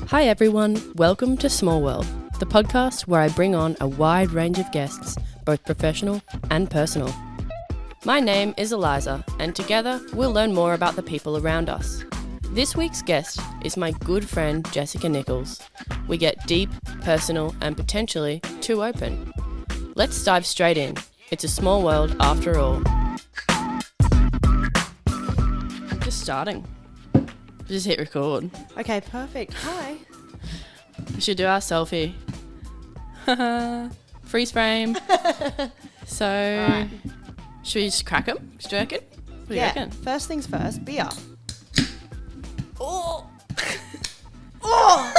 Hi everyone, welcome to Smallworld, the podcast where I bring on a wide range of guests, both professional and personal. My name is Eliza, and together we'll learn more about the people around us. This week's guest is my good friend Jessica Nicholls. We get deep, personal, and potentially too open. Let's dive straight in. It's a small world after all. Just starting. Just hit record. Okay, perfect. Hi. We should do our selfie. Freeze frame. So, right. Should we just crack them? Do you reckon? What do you reckon? First things first, beer. Oh! Oh!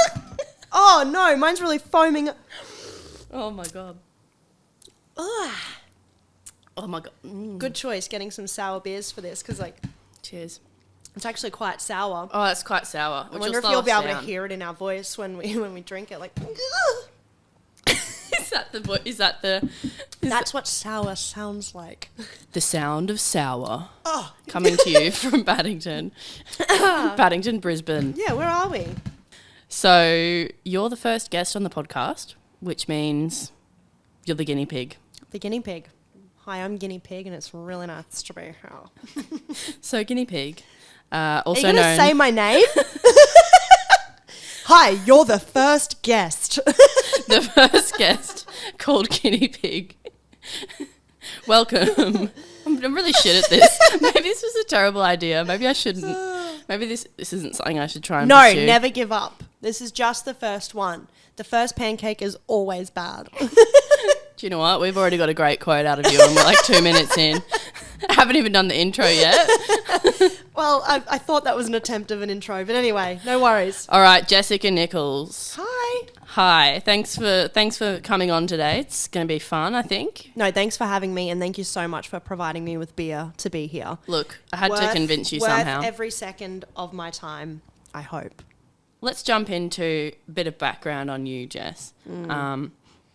Oh no, mine's really foaming. Oh my god. Ugh. Oh my god. Mm. Good choice getting some sour beers for this because, Cheers. It's actually quite sour. Oh, it's quite sour. I wonder if you'll be able to hear it in our voice when we drink it. Like, That's what sour sounds like. The sound of sour. Oh, coming to you from Paddington, Brisbane. Yeah, where are we? So you're the first guest on the podcast, which means you're the guinea pig. The guinea pig. Hi, I'm Guinea Pig, and it's really nice to be here. So Guinea Pig. Also are you going to known... say my name? Hi, you're the first guest. The first guest called Guinea Pig. Welcome. I'm really shit at this. Maybe this was a terrible idea. Maybe I shouldn't. Maybe this isn't something I should try and pursue. No, never give up. This is just the first one. The first pancake is always bad. Do you know what? We've already got a great quote out of you and we're like 2 minutes in. I haven't even done the intro yet. Well, I thought that was an attempt of an intro, but anyway, no worries. All right, Jessica Nicholls. Hi. Hi. Thanks for coming on today. It's going to be fun, I think. No, thanks for having me, and thank you so much for providing me with beer to be here. Look, I had to convince you somehow. Worth every second of my time, I hope. Let's jump into a bit of background on you, Jess.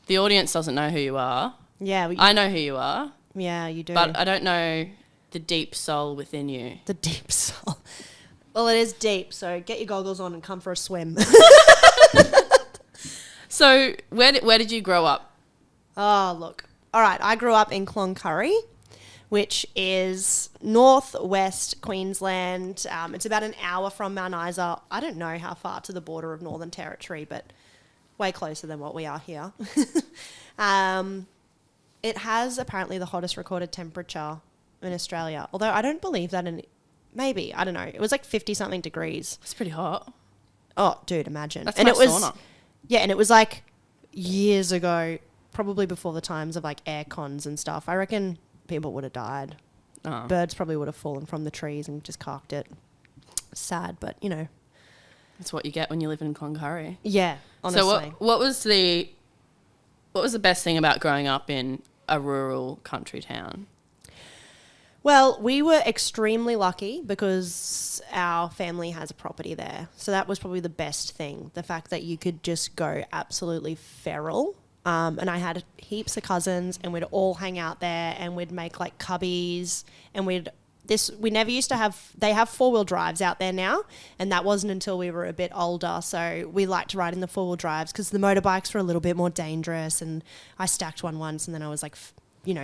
The audience doesn't know who you are. Yeah. I know who you are. Yeah, you do. But I don't know the deep soul within you. The deep soul. Well, it is deep, so get your goggles on and come for a swim. So where did you grow up? Oh, look. All right, I grew up in Cloncurry, which is northwest Queensland. It's about an hour from Mount Isa. I don't know how far to the border of Northern Territory, but way closer than what we are here. It has apparently the hottest recorded temperature in Australia, although I don't believe that maybe, I don't know. It was like 50-something degrees. It's pretty hot. Oh, dude, imagine. That's and my it was sauna. Yeah, and it was like years ago, probably before the times of like air cons and stuff. I reckon people would have died. Oh. Birds probably would have fallen from the trees and just carked it. Sad, but you know. That's what you get when you live in Cloncurry. Yeah, honestly. So what was the best thing about growing up in a rural country town? Well, we were extremely lucky because our family has a property there. So that was probably the best thing, the fact that you could just go absolutely feral. And I had heaps of cousins and we'd all hang out there and we'd make like cubbies and we never used to have, they have 4-wheel drives out there now, and that wasn't until we were a bit older. So we liked to ride in the 4-wheel drives because the motorbikes were a little bit more dangerous, and I stacked one once and then I was like,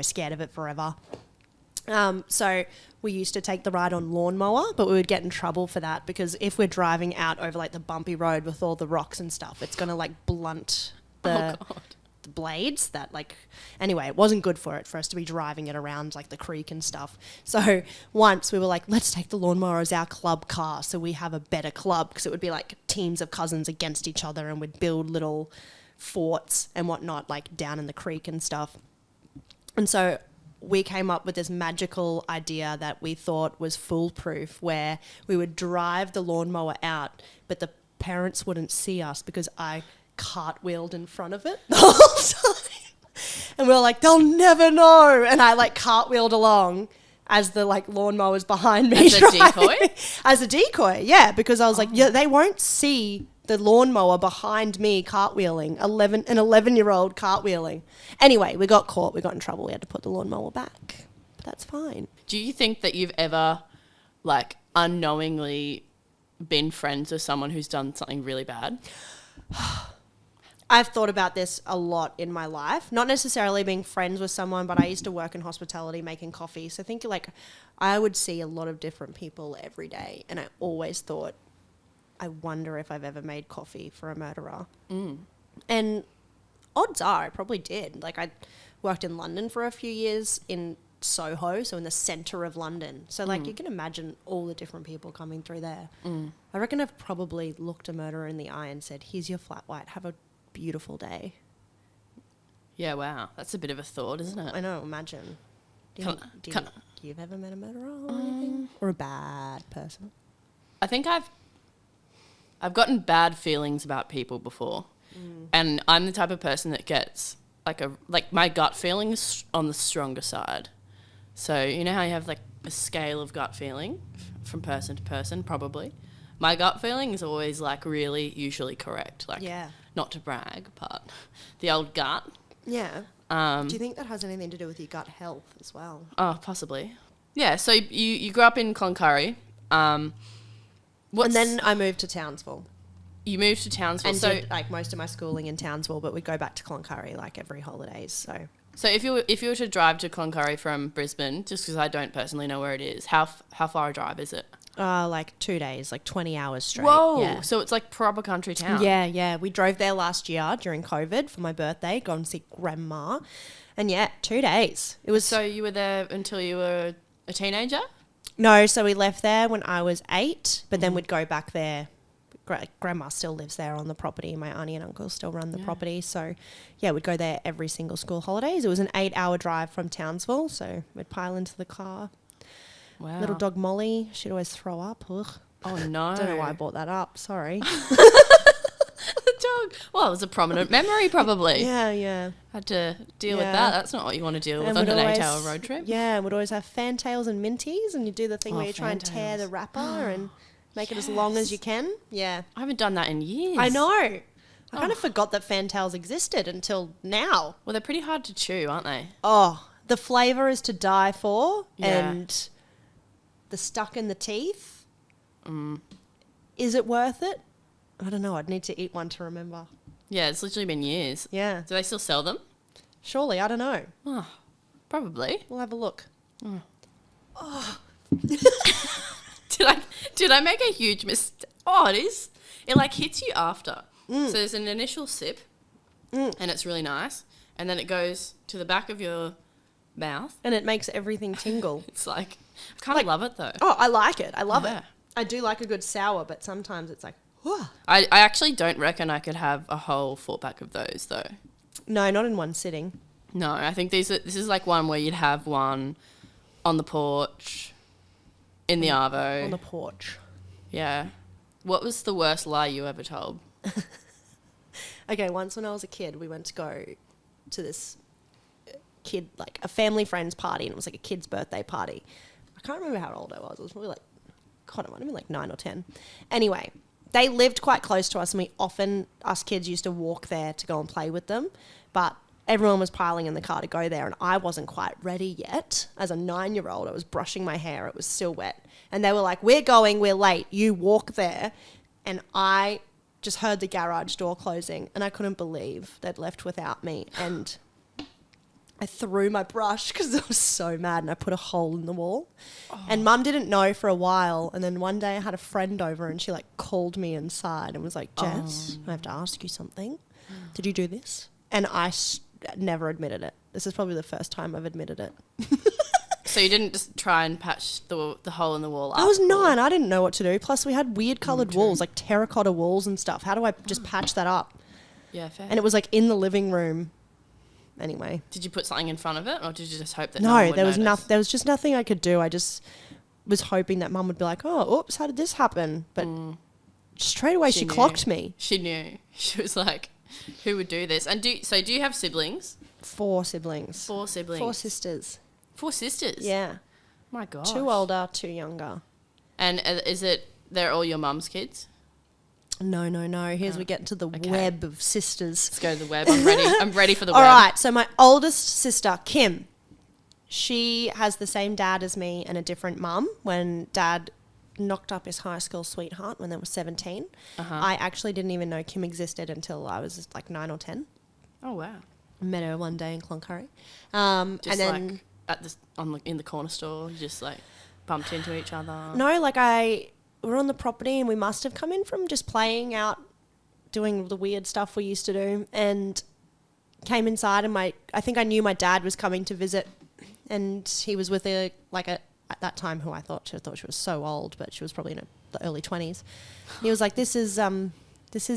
scared of it forever. So we used to take the ride on lawnmower, but we would get in trouble for that because if we're driving out over like the bumpy road with all the rocks and stuff, it's going to like blunt the blades that anyway, it wasn't good for us to be driving it around like the creek and stuff. So once we were like, let's take the lawnmower as our club car so we have a better club, because it would be like teams of cousins against each other and we'd build little forts and whatnot like down in the creek and stuff. And so we came up with this magical idea that we thought was foolproof, where we would drive the lawnmower out but the parents wouldn't see us because I cartwheeled in front of it the whole time. And we were like, they'll never know. And I like cartwheeled along as the like lawnmower's behind me. As a decoy? As a decoy, yeah. Because I was like, yeah, they won't see the lawnmower behind me cartwheeling, an 11-year-old cartwheeling. Anyway, we got caught. We got in trouble. We had to put the lawnmower back. But that's fine. Do you think that you've ever like unknowingly been friends with someone who's done something really bad? I've thought about this a lot in my life. Not necessarily being friends with someone, but I used to work in hospitality making coffee. So I think like I would see a lot of different people every day. And I always thought, I wonder if I've ever made coffee for a murderer. And odds are I probably did. Like I worked in London for a few years in Soho, so in the centre of London. So like you can imagine all the different people coming through there. I reckon I've probably looked a murderer in the eye and said, here's your flat white, have a beautiful day. Yeah, wow. That's a bit of a thought, isn't it? I know, imagine. Do you think you've ever met a murderer or anything? Or a bad person? I think I've gotten bad feelings about people before. And I'm the type of person that gets like my gut feelings on the stronger side. So you know how you have like a scale of gut feeling from person to person, probably. My gut feeling is always like really usually correct. Like not to brag, but the old gut. Yeah. Do you think that has anything to do with your gut health as well? Oh, possibly. Yeah, so you grew up in Cloncurry. And then I moved to Townsville. You moved to Townsville. And did like most of my schooling in Townsville, but we'd go back to Cloncurry like every holidays. So if you were to drive to Cloncurry from Brisbane, just because I don't personally know where it is, how far a drive is it? Like 2 days, like 20 hours straight. Whoa! Yeah. So it's like proper country town. Yeah. We drove there last year during COVID for my birthday, go and see Grandma. And 2 days. It was. So you were there until you were a teenager? No, so we left there when I was 8, but then we'd go back there. Grandma still lives there on the property. My auntie and uncle still run the property. So, we'd go there every single school holidays. It was an 8-hour drive from Townsville, so we'd pile into the car. Wow. Little dog Molly, she'd always throw up. Ugh. Oh, no. Don't know why I brought that up. Sorry. The dog. Well, it was a prominent memory, probably. Yeah. Had to deal with that. That's not what you want to deal with on an 8-hour road trip. Yeah, we'd always have fantails and minties, and you do the thing where you try and tear the wrapper and make it as long as you can. Yeah. I haven't done that in years. I know. I kind of forgot that fantails existed until now. Well, they're pretty hard to chew, aren't they? Oh, the flavour is to die for, and the stuck in the teeth. Is it worth it? I don't know. I'd need to eat one to remember. Yeah, it's literally been years. Yeah. Do they still sell them? Surely. I don't know. Oh, probably. We'll have a look. Did I make a huge mistake? Oh, it is. It like hits you after. So there's an initial sip, and it's really nice, and then it goes to the back of your mouth, and it makes everything tingle. It's like I kind of love it though. Oh, I like it. I love it. I do like a good sour, but sometimes it's like, whoa. I actually don't reckon I could have a whole 4-pack of those though. No, not in one sitting. No, I think this is like one where you'd have one on the porch, in the arvo. On the porch. Yeah. What was the worst lie you ever told? Okay, once when I was a kid, we went to go to this kid, like a family friend's party, and it was like a kid's birthday party. I can't remember how old I was. I was probably like, God, it might have been like 9 or 10. Anyway, they lived quite close to us, and us kids used to walk there to go and play with them, but everyone was piling in the car to go there, and I wasn't quite ready yet. As a 9-year-old, I was brushing my hair. It was still wet. And they were like, we're late. You walk there. And I just heard the garage door closing, and I couldn't believe they'd left without me. And I threw my brush because I was so mad, and I put a hole in the wall. And Mum didn't know for a while. And then one day I had a friend over, and she like called me inside and was like, Jess, I have to ask you something. Did you do this? And I never admitted it. This is probably the first time I've admitted it. So you didn't just try and patch the hole in the wall up? I was 9. I didn't know what to do. Plus, we had weird coloured walls, like terracotta walls and stuff. How do I just patch that up? Yeah, fair. And it was like in the living room. Anyway. Did you put something in front of it, or did you just hope that no one would there was notice? there was just nothing I could do. I just was hoping that Mum would be like, oh, oops, how did this happen? But straight away she clocked me. She knew. She was like, who would do this? And do you have siblings? 4 siblings. 4 siblings. 4 sisters. 4 sisters? Yeah. My gosh. 2 older, 2 younger. And they're all your mum's kids? No. Here's we get into the web of sisters. Let's go to the web. I'm ready for the All web. All right. So my oldest sister, Kim, she has the same dad as me and a different mum. When Dad knocked up his high school sweetheart when they were 17. Uh-huh. I actually didn't even know Kim existed until I was like 9 or 10. Oh, wow. Met her one day in Cloncurry. Just and then, like at in the corner store, you just like bumped into each other. No, like we're on the property and we must have come in from just playing out, doing the weird stuff we used to do, and came inside and I think I knew my dad was coming to visit, and he was with at that time who I thought she was so old, but she was probably in the early 20s. He was like, this is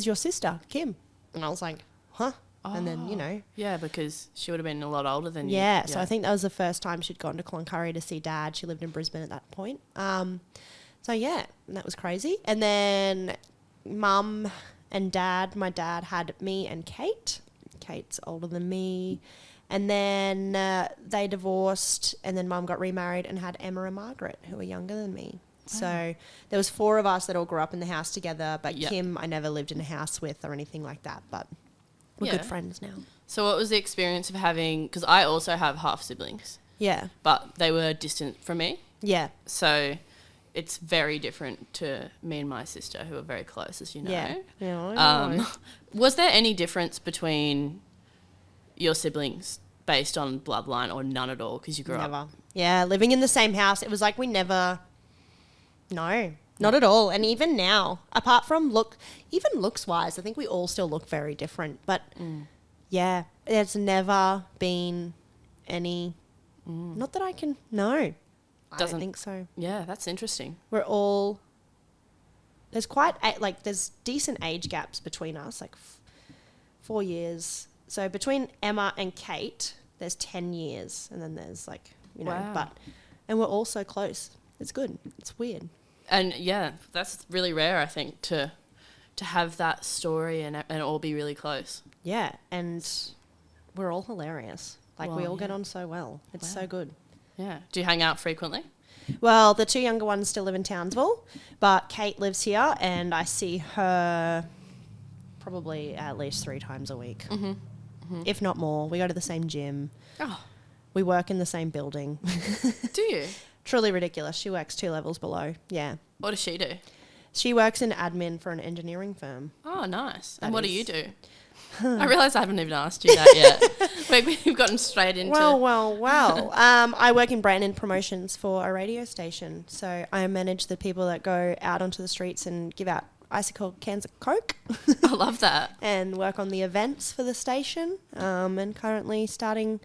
your sister, Kim. And I was like, huh? Oh. And then, you know. Yeah, because she would have been a lot older than you. Yeah, so I think that was the first time she'd gone to Cloncurry to see Dad. She lived in Brisbane at that point. So, yeah, that was crazy. And then Mum and Dad, my dad had me and Kate. Kate's older than me. And then they divorced, and then Mum got remarried and had Emma and Margaret, who were younger than me. So there was 4 of us that all grew up in the house together, but Kim I never lived in a house with or anything like that, but we're good friends now. So what was the experience of having, because I also have half siblings. Yeah. But they were distant from me. Yeah. So it's very different to me and my sister, who are very close, as you know. Yeah. I know. Was there any difference between your siblings based on bloodline or none at all because you grew up? Yeah, living in the same house, it was like we never... No, not at all. And even now, apart from looks-wise, I think we all still look very different. But, yeah, there's never been any... Not that I can... No. I don't think so. Yeah, that's interesting. We're all... There's there's decent age gaps between us, like 4 years. So between Emma and Kate, there's 10 years. And then there's and we're all so close. It's good. It's weird. And yeah, that's really rare, I think, to have that story and all be really close. Yeah, and we're all hilarious. We all get on so well. It's so good. Yeah. Do you hang out frequently? Well, the 2 younger ones still live in Townsville, but Kate lives here, and I see her probably at least 3 times a week, if not more. We go to the same gym. Oh. We work in the same building. Do you? Truly ridiculous. She works 2 levels below. Yeah. What does she do? She works in admin for an engineering firm. Oh, nice. And what do you do? I realise I haven't even asked you that yet. We've gotten straight into... Well. I work in brand and promotions for a radio station. So I manage the people that go out onto the streets and give out icy-cold cans of Coke. I love that. And work on the events for the station. And currently starting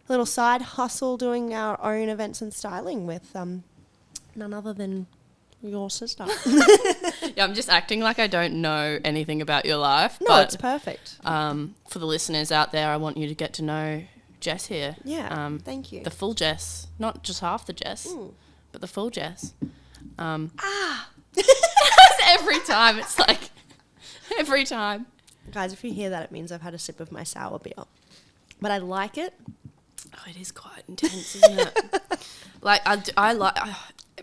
a little side hustle doing our own events and styling with none other than your sister. Yeah, I'm just acting like I don't know anything about your life. No, it's perfect. For the listeners out there, I want you to get to know Jess here. Yeah, thank you. The full Jess, not just half the Jess, but the full Jess. Every time, it's like, every time. Guys, if you hear that, it means I've had a sip of my sour beer. But I like it. Oh, it is quite intense, isn't it?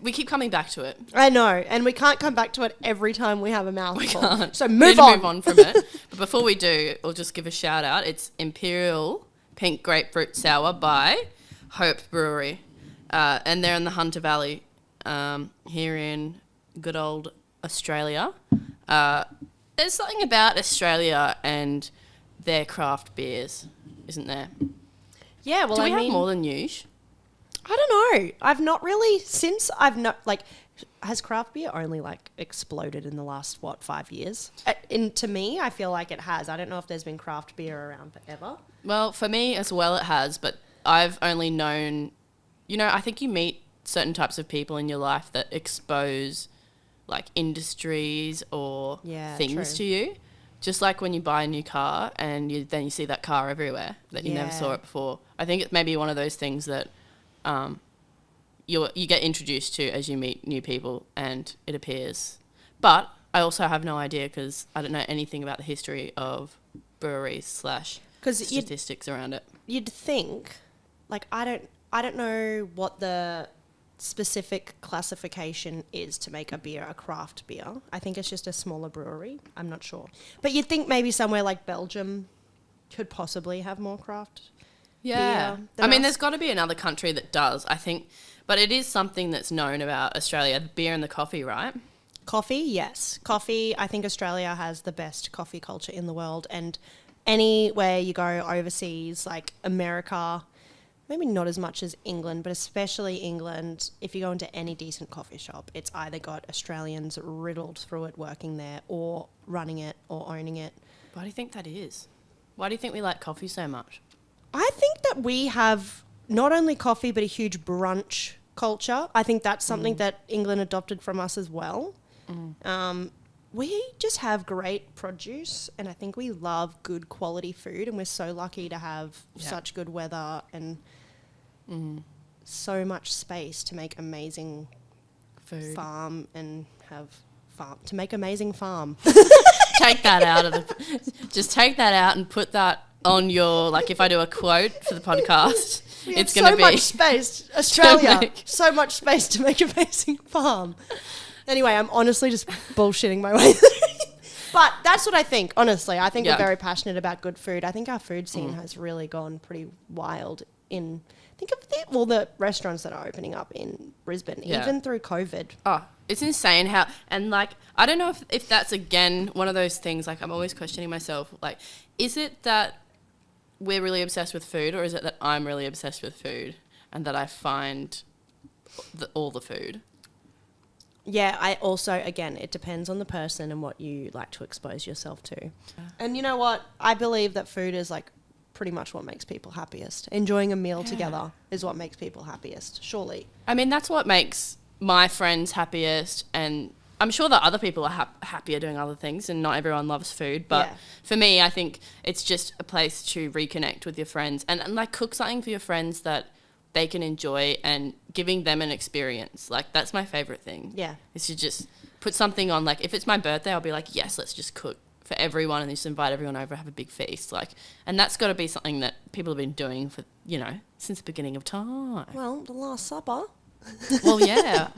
We keep coming back to it. I know, and we can't come back to it every time we have a mouthful. We can't. So move on from it. But before we do, we'll just give a shout out. It's Imperial Pink Grapefruit Sour by Hope Brewery. And they're in the Hunter Valley here in good old Australia. There's something about Australia and their craft beers, isn't there? Yeah, well, do we have more than usual? I don't know. I've not really, since I've not, has craft beer only, exploded in the last, 5 years? To me, I feel like it has. I don't know if there's been craft beer around forever. Well, for me as well it has, but I've only known, I think you meet certain types of people in your life that expose, industries or things to you. Just like when you buy a new car and then you see that car everywhere that you never saw it before. I think it may be one of those things that you get introduced to as you meet new people and it appears. But I also have no idea because I don't know anything about the history of breweries / statistics around it. You'd think, I don't know what the specific classification is to make a craft beer. I think it's just a smaller brewery. I'm not sure. But you'd think maybe somewhere like Belgium could possibly have more craft beer than us. There's got to be another country that does. I think But it is something that's known about Australia, the beer and the coffee, right? Coffee, yes. Coffee, I think Australia has the best coffee culture in the world. And anywhere you go overseas, like America, maybe not as much as England, but especially England, if you go into any decent coffee shop, it's either got Australians riddled through it working there or running it or owning it. Why do you think that is? Why do you think we like coffee so much? I think that we have not only coffee, but a huge brunch culture. I think that's something that England adopted from us as well. We just have great produce, and I think we love good quality food, and we're so lucky to have such good weather and so much space to make amazing Food. farm and have farm to make amazing farm. Take that out of just take that out and put that on your, like, if I do a quote for the podcast, it's going to be so much space, Australia, so much space to make amazing farm. Anyway, I'm honestly just bullshitting my way through. But that's what I think, honestly. I think we're very passionate about good food. I think our food scene has really gone pretty wild in, think of all the restaurants that are opening up in Brisbane, even through COVID. Oh, it's insane how, and like, I don't know if that's, again, one of those things, like, I'm always questioning myself, like, is it that we're really obsessed with food, or is it that I'm really obsessed with food and that I find all the food? Yeah, I also, again, it depends on the person and what you like to expose yourself to. Yeah. And you know what? I believe that food is like pretty much what makes people happiest. Enjoying a meal together is what makes people happiest, surely. I mean, that's what makes my friends happiest, and I'm sure that other people are happier doing other things, and not everyone loves food. But for me, I think it's just a place to reconnect with your friends and like cook something for your friends that they can enjoy, and giving them an experience. Like, that's my favourite thing. Yeah. Is to just put something on. Like, if it's my birthday, I'll be like, yes, let's just cook for everyone and just invite everyone over, have a big feast. Like, and that's got to be something that people have been doing for, you know, since the beginning of time. Well, the Last Supper. Well, yeah.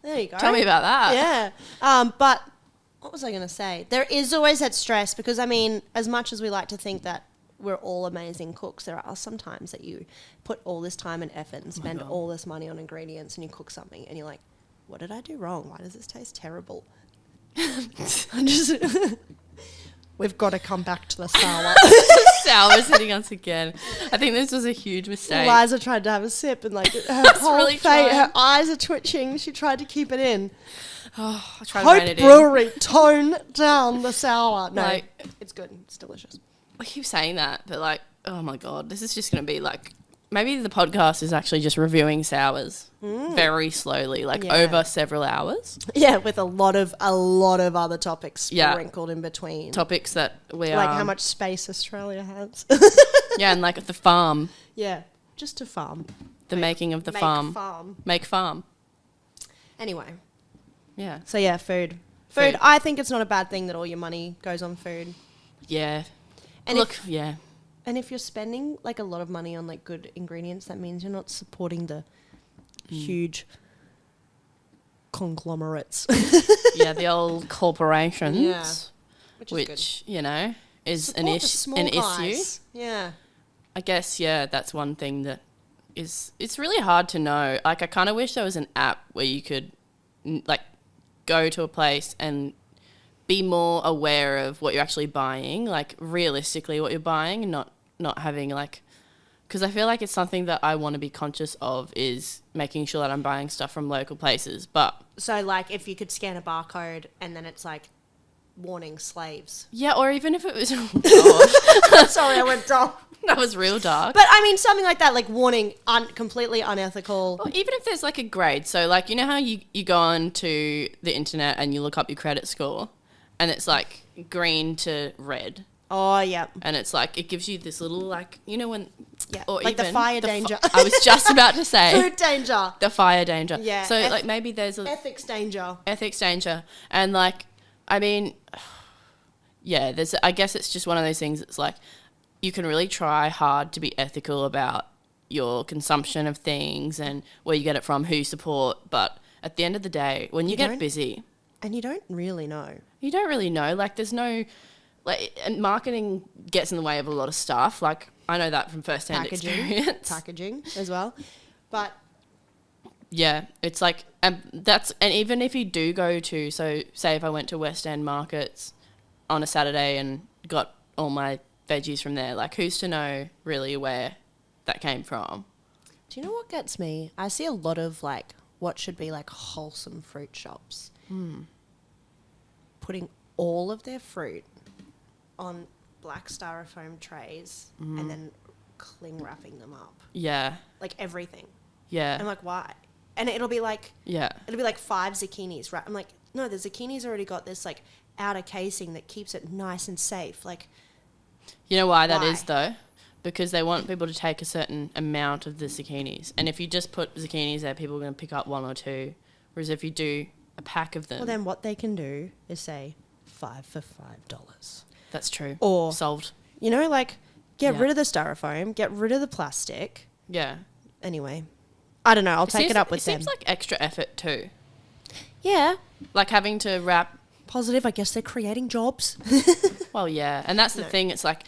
There you go. Tell me about that. Yeah. But what was I going to say? There is always that stress because, I mean, as much as we like to think that we're all amazing cooks, there are some times that you put all this time and effort and spend all this money on ingredients and you cook something and you're like, what did I do wrong? Why does this taste terrible? We've got to come back to the sour. Sour's hitting us again. I think this was a huge mistake. Liza tried to have a sip and like her whole really face, her eyes are twitching. She tried to keep it in. Oh, I tried to rein it in. Brewery, tone down the sour. No, like, it's good. It's delicious. I keep saying that, but like, oh my God, this is just going to be like, maybe the podcast is actually just reviewing sours very slowly, like over several hours. Yeah, with a lot of other topics sprinkled in between. Topics that we are... Like how much space Australia has. Yeah, and like the farm. Yeah, just to farm. The making of the farm. Make farm. Anyway. Yeah. So yeah, food. Food, I think it's not a bad thing that all your money goes on food. Yeah. And look, and if you're spending like a lot of money on like good ingredients, that means you're not supporting the huge conglomerates. Yeah, the old corporations. Yeah. Which you know, is an issue. Yeah. I guess, that's one thing that is, it's really hard to know. Like, I kind of wish there was an app where you could like go to a place and be more aware of what you're actually buying, like realistically what you're buying, and not having like, because I feel like it's something that I want to be conscious of, is making sure that I'm buying stuff from local places. But so like if you could scan a barcode and then it's like warning slaves. Yeah, or even if it was Sorry, I went dark. That was real dark. But I mean something like that, like warning completely unethical. Or even if there's like a grade. So like, you know how you go on to the internet and you look up your credit score? And it's like green to red. Oh, yeah. And it's like, it gives you this little like, you know when... Yeah, or like even the fire danger. I was just about to say. Food danger. The fire danger. Yeah. So like maybe there's a... Ethics danger. Ethics danger. And like, I mean, yeah, I guess it's just one of those things. It's like, you can really try hard to be ethical about your consumption of things and where you get it from, who you support. But at the end of the day, when you get busy... And you don't really know. You don't really know. Like, there's no... Like, and marketing gets in the way of a lot of stuff. Like, I know that from first-hand experience. Packaging as well. But Yeah, it's like, and even if you do go to, so say if I went to West End markets on a Saturday and got all my veggies from there, like who's to know really where that came from? Do you know what gets me? I see a lot of like what should be like wholesome fruit shops putting all of their fruit on black styrofoam trays and then cling wrapping them up. Yeah. Like everything. Yeah. I'm like, why? And it'll be like 5 zucchinis, right? I'm like, no, the zucchini's already got this like outer casing that keeps it nice and safe. Like, you know why that is though? Because they want people to take a certain amount of the zucchinis. And if you just put zucchinis there, people are going to pick up 1 or 2. Whereas if you do a pack of them... Well, then what they can do is say 5 for $5. That's true. Or... solved. You know, like, get rid of the styrofoam, get rid of the plastic. Yeah. Anyway, I don't know. I'll take it up with them. It seems like extra effort too. Yeah. Like having to wrap... Positive, I guess they're creating jobs. Well, yeah. And that's the thing. It's like...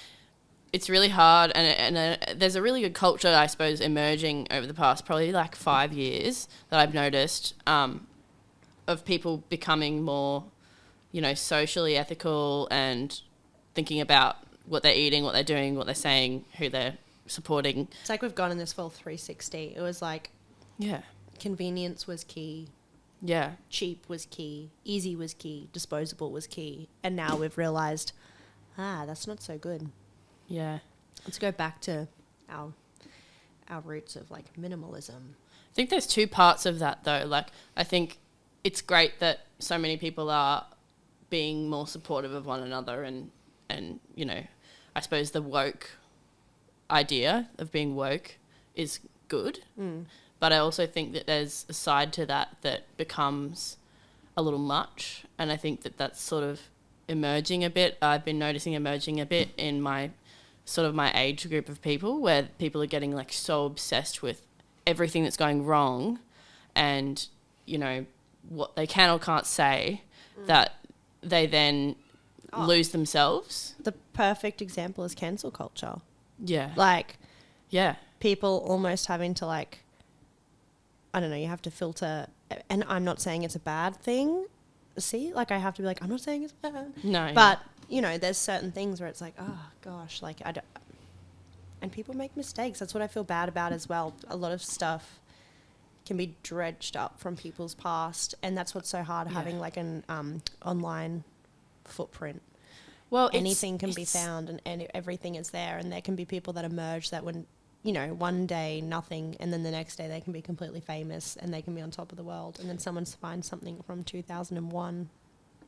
It's really hard, and there's a really good culture, I suppose, emerging over the past probably like 5 years that I've noticed of people becoming more, you know, socially ethical and thinking about what they're eating, what they're doing, what they're saying, who they're supporting. It's like we've gone in this full 360. It was like, convenience was key. Yeah. Cheap was key. Easy was key. Disposable was key. And now we've realised, that's not so good. Yeah. Let's go back to our roots of like minimalism. I think there's 2 parts of that though. Like I think it's great that so many people are being more supportive of one another and you know, I suppose the woke idea of being woke is good. But I also think that there's a side to that becomes a little much, and I think that that's sort of emerging a bit. I've been noticing emerging a bit in my sort of my age group of people, where people are getting like so obsessed with everything that's going wrong and, you know, what they can or can't say that they then lose themselves. The perfect example is cancel culture. Yeah. Like, yeah. People almost having to like, I don't know, you have to filter, and I'm not saying it's a bad thing. See, like I have to be like, I'm not saying it's bad. No. But, you know, there's certain things where it's like, oh gosh, like I don't, and people make mistakes. That's what I feel bad about as well. A lot of stuff can be dredged up from people's past, and that's what's so hard having like an online footprint. Well, anything can be found and everything is there, and there can be people that emerge that when, you know, one day nothing, and then the next day they can be completely famous and they can be on top of the world, and then someone finds something from 2001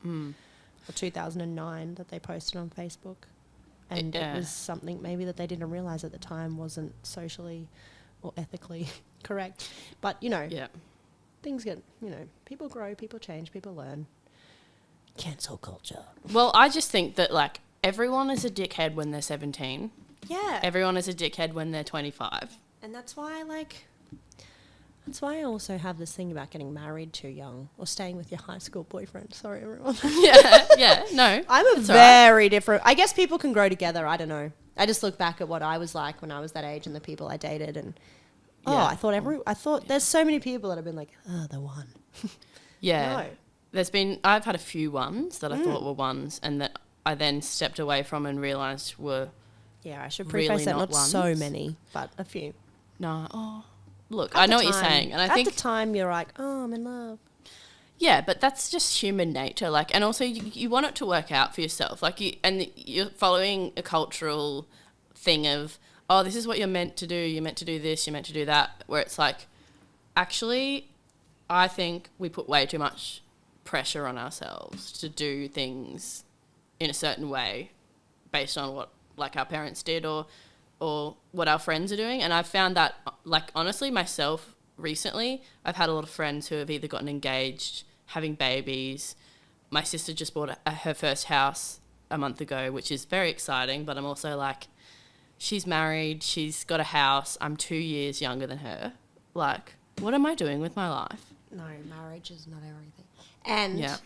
or 2009 that they posted on Facebook, and it was something maybe that they didn't realize at the time wasn't socially or ethically correct. But, you know, things get, you know, people grow, people change, people learn. Cancel culture. Well, I just think that like everyone is a dickhead when they're 17. Yeah. Everyone is a dickhead when they're 25. And that's why I also have this thing about getting married too young or staying with your high school boyfriend. Sorry, everyone. No. I'm a very different... I guess people can grow together. I don't know. I just look back at what I was like when I was that age and the people I dated, and I thought there's so many people that have been like, the one. Yeah. No. I've had a few ones that I thought were ones and that I then stepped away from and realised were I should preface that not so many, but a few. No. Oh, look, I know what you're saying. And I think at the time you're like, I'm in love. Yeah, but that's just human nature. Like, and also you want it to work out for yourself. Like you're following a cultural thing of, this is what you're meant to do. You're meant to do this. You're meant to do that. Where it's like, actually, I think we put way too much pressure on ourselves to do things in a certain way based on what like our parents did or what our friends are doing. And I've found that, like, honestly, myself recently, I've had a lot of friends who have either gotten engaged, having babies. My sister just bought her first house a month ago, which is very exciting, but I'm also like, she's married, she's got a house, I'm 2 years younger than her. Like, what am I doing with my life? No, marriage is not everything. And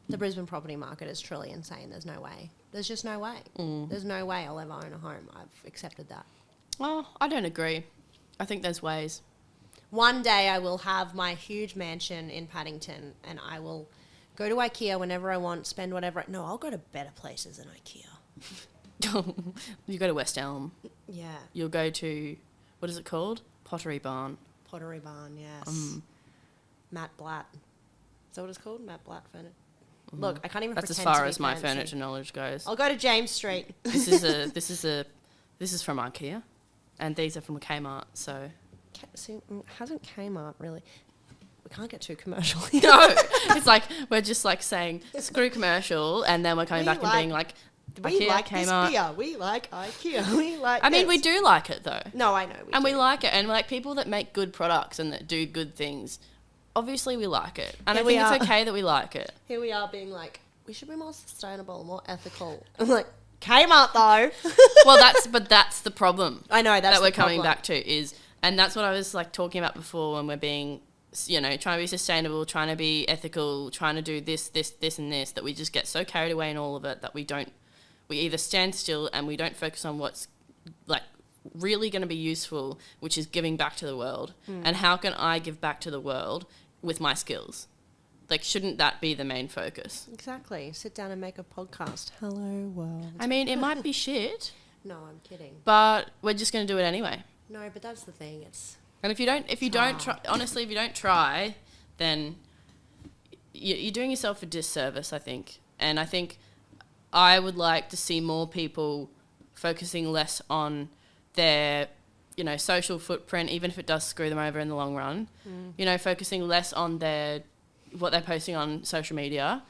the Brisbane property market is truly insane. There's no way. There's just no way. There's no way I'll ever own a home. I've accepted that. Well, I don't agree. I think there's ways. one day I will have my huge mansion in Paddington and I will go to IKEA whenever I want, spend whatever. No, I'll go to better places than IKEA. You go to West Elm. Yeah. You'll go to, what is it called? Pottery Barn. Pottery Barn, yes. Matt Blatt. Is that what it's called? Matt Blatt Furniture. Look, I can't even That's pretend as far to be as my fancy. furniture knowledge goes. I'll go to James Street. This is from IKEA, and these are from Kmart. So See, hasn't Kmart really? We can't get too commercial. no, it's like we're just like saying screw commercial, and then we're coming back and being like, we IKEA, like Kmart. this beer. We like IKEA. We like. I mean, we do like it though. No, I know. We like it, and like people that make good products and that do good things. Obviously, we like it, and I think it's okay that we like it. Here we are being like, we should be more sustainable, more ethical. I'm like, Kmart though. Well, that's the problem. I know that we're coming back to is, and that's what I was like talking about before when we're being, trying to be sustainable, trying to be ethical, trying to do this, and this, that we just get so carried away in all of it that we either stand still and we don't focus on what's like really going to be useful, which is giving back to the world. And how can I give back to the world with my skills? Like, shouldn't that be the main focus? Exactly. Sit down and make a podcast. Hello, world. I mean, it might be shit. No, I'm kidding. But we're just going to do it anyway. No, but that's the thing. And if you don't try, honestly, if you don't try, then you're doing yourself a disservice, I think. And I think I would like to see more people focusing less on their, social footprint, even if it does screw them over in the long run. Focusing less on what they're posting on social media,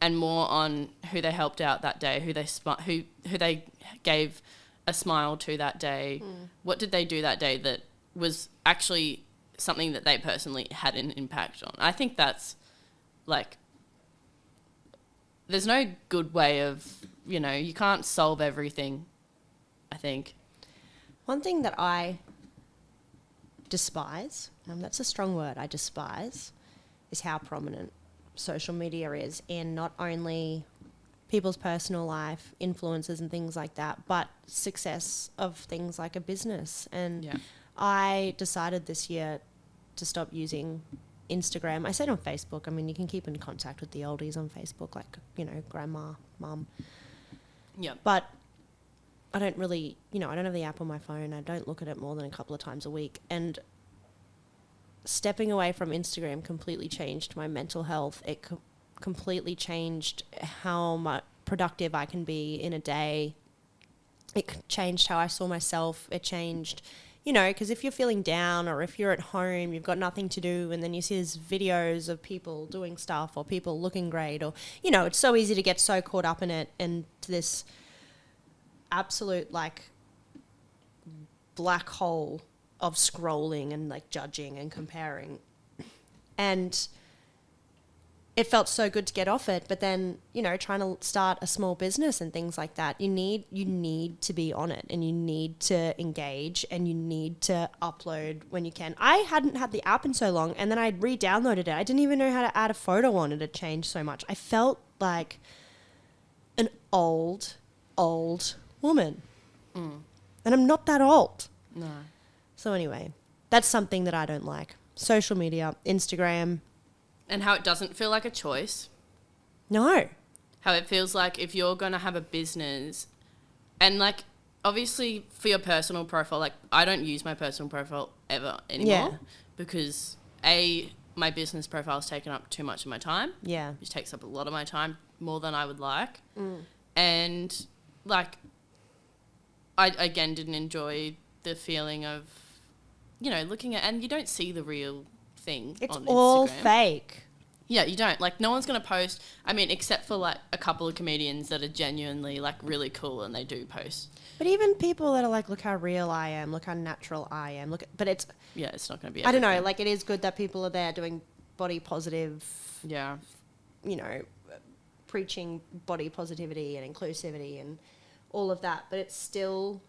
and more on who they helped out that day, who they gave a smile to that day. What did they do that day that was actually something that they personally had an impact on? I think that's like, there's no good way of, you can't solve everything, I think. One thing that I despise, that's a strong word, I despise, is how prominent social media is in not only people's personal life, influences and things like that, but success of things like a business. And I decided this year to stop using Instagram. I said on Facebook, I mean, you can keep in contact with the oldies on Facebook, like, grandma, mum. Yeah. But I don't really, I don't have the app on my phone. I don't look at it more than a couple of times a week. And stepping away from Instagram completely changed my mental health. It completely changed how much productive I can be in a day. It changed how I saw myself. It changed, because if you're feeling down or if you're at home, you've got nothing to do, and then you see these videos of people doing stuff or people looking great, or, it's so easy to get so caught up in it and to this absolute like black hole of scrolling and like judging and comparing. And it felt so good to get off it, but then, trying to start a small business and things like that, you need to be on it, and you need to engage, and you need to upload when you can. I hadn't had the app in so long, and then I re-downloaded it. I didn't even know how to add a photo on it. It had changed so much. I felt like an old woman. And I'm not that old. No. So anyway, that's something that I don't like. Social media, Instagram. And how it doesn't feel like a choice. No. How it feels like if you're going to have a business, and like, obviously for your personal profile, like I don't use my personal profile ever anymore because my business profile has taken up too much of my time. Yeah. Which takes up a lot of my time, more than I would like. And like, I again didn't enjoy the feeling of, looking at, and you don't see the real thing it's on Instagram. It's all fake. Yeah, you don't. Like, no one's going to post, I mean, except for like a couple of comedians that are genuinely like really cool and they do post. But even people that are like, look how real I am, look how natural I am, but it's... Yeah, it's not going to be everything. I don't know, like it is good that people are there doing body positive... Yeah. Preaching body positivity and inclusivity and all of that, but it's still...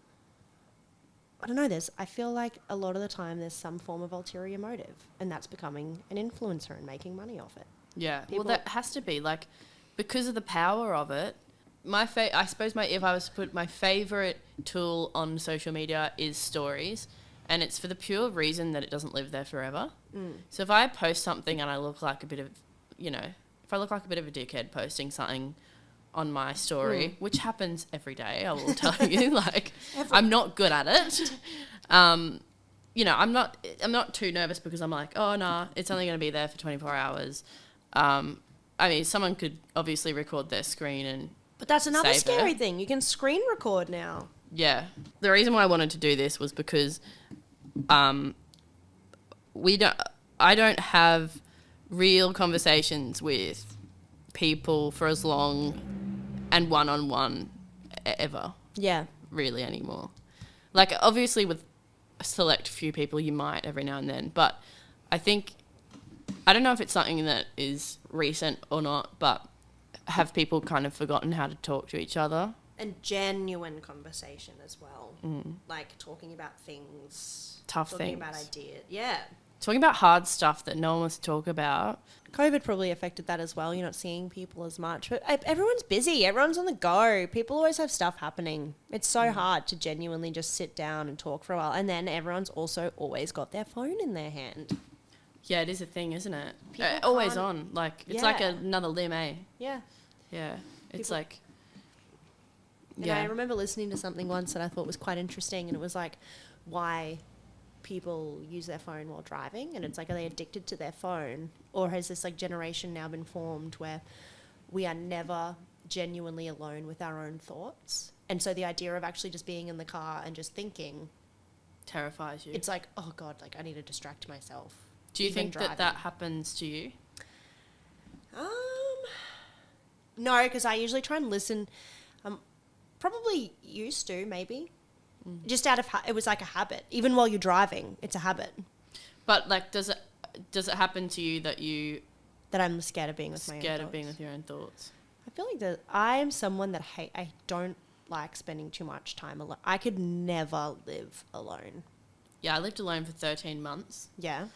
I don't know, I feel like a lot of the time there's some form of ulterior motive, and that's becoming an influencer and making money off it. Yeah, well, that has to be, like, because of the power of it. I suppose if I was to put my favourite tool on social media is stories, And it's for the pure reason that it doesn't live there forever. So if I post something and I look like a bit of, if I look like a bit of a dickhead posting something on my story, which happens every day, I will tell you, like, I'm not good at it. I'm not too nervous because I'm like, oh, nah, it's only going to be there for 24 hours. Someone could obviously record their screen and But that's another save scary it. thing. You can screen record now. Yeah. The reason why I wanted to do this was because I don't have real conversations with people for as long and one-on-one ever. Yeah. Really anymore. Like, obviously with a select few people you might every now and then, but I don't know if it's something that is recent or not, but have people kind of forgotten how to talk to each other? And genuine conversation as well. Like talking about things. Tough talking things. about ideas. Yeah. Talking about hard stuff that no one wants to talk about. COVID probably affected that as well. You're not seeing people as much. But everyone's busy. Everyone's on the go. People always have stuff happening. It's so hard to genuinely just sit down and talk for a while. And then everyone's also always got their phone in their hand. Yeah, it is a thing, isn't it? People Always can't- on. Like, it's like Yeah. another limb, eh? Yeah. Yeah. It's People- like... And I remember listening to something once that I thought was quite interesting, and it was like why people use their phone while driving, and it's like, are they addicted to their phone, or has this like generation now been formed where we are never genuinely alone with our own thoughts? And so the idea of actually just being in the car and just thinking terrifies you. it's like, oh God, like I need to distract myself. Do you even think that driving. happens to you? No, because I usually try and listen. Probably used to, maybe. Just out of it was like a habit. Even while you're driving, it's a habit But, like, does it happen to you that that I'm scared of being with my own scared of thoughts. being with your own thoughts? I feel like that I am someone that I don't like spending too much time alone. I could never live alone. Yeah, I lived alone for 13 months Yeah.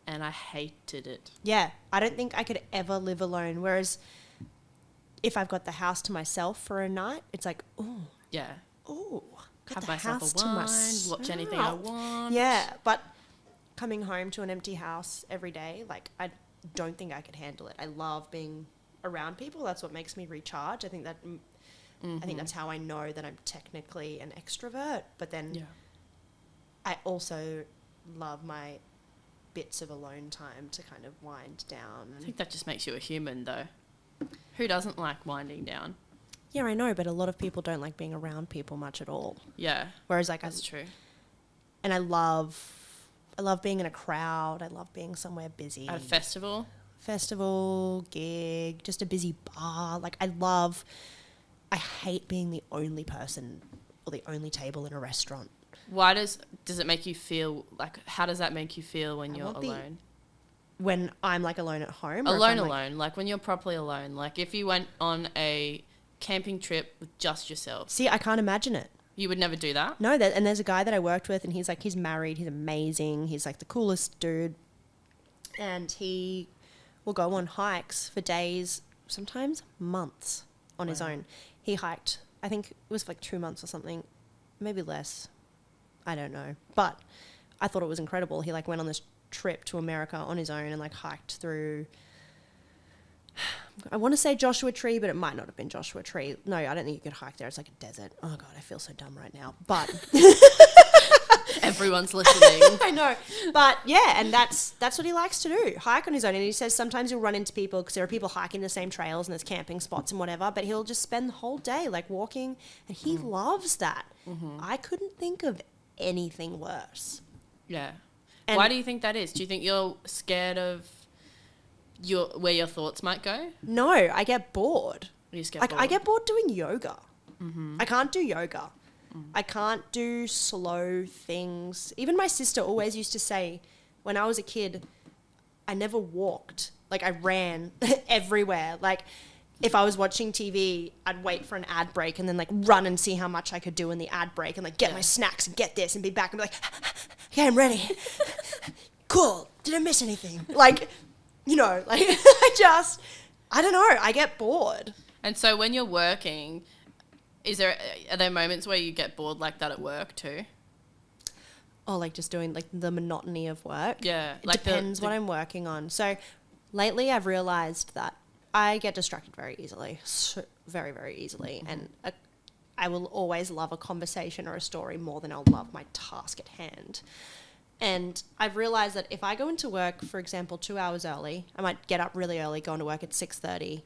and I hated it. Yeah. I don't think I could ever live alone. Whereas if I've got the house to myself for a night, it's like, Yeah. got Have the myself house a to wine, myself. watch anything I want. Yeah, but coming home to an empty house every day, like I don't think I could handle it. I love being around people. That's what makes me recharge. I think that's how I know that I'm technically an extrovert. But then I also love my bits of alone time to kind of wind down. I think that just makes you a human, though. Who doesn't like winding down? Yeah, I know, but a lot of people don't like being around people much at all. Yeah, Whereas like that's true. And I love being in a crowd. I love being somewhere busy. At a festival? Festival, gig, just a busy bar. Like I hate being the only person or the only table in a restaurant. Why does it make you feel, like, how does that make you feel when you're want the- alone? When I'm like alone at home. or if Alone, I'm, like- like when you're properly alone. Like if you went on a camping trip with just yourself, See, I can't imagine it. you would never do that? No, and there's a guy that I worked with and he's married, he's amazing, he's like the coolest dude. And he will go on hikes for days, sometimes months on his own. He hiked, I think it was like 2 months or something, maybe less. I don't know. But I thought it was incredible. He like went on this trip to America on his own and like hiked through, I want to say Joshua Tree, but it might not have been Joshua Tree. No, I don't think you could hike there. It's like a desert. Oh God, I feel so dumb right now. But Everyone's listening. I know. But yeah, and that's what he likes to do. Hike on his own. And he says sometimes he'll run into people because there are people hiking the same trails and there's camping spots and whatever, but he'll just spend the whole day like walking and he loves that. I couldn't think of anything worse. Yeah. And- Why do you think that is? Do you think you're scared of where your thoughts might go? No, I get bored. You just get Like bored? I get bored doing yoga. I can't do yoga. I can't do slow things. Even my sister always used to say when I was a kid, I never walked. Like I ran everywhere. Like if I was watching TV, I'd wait for an ad break and then like run and see how much I could do in the ad break and like get my snacks and get this and be back and be like, okay, I'm ready. Cool. Did I miss anything? Like, you know, like I don't know. I get bored. And so when you're working, are there moments where you get bored like that at work too? Oh, like just doing like the monotony of work. Yeah. It depends what I'm working on. So lately I've realized that I get distracted very easily, so very, very easily. And I will always love a conversation or a story more than I'll love my task at hand. And I've realized that if I go into work, for example, 2 hours early, I might get up really early, go into work at 6:30,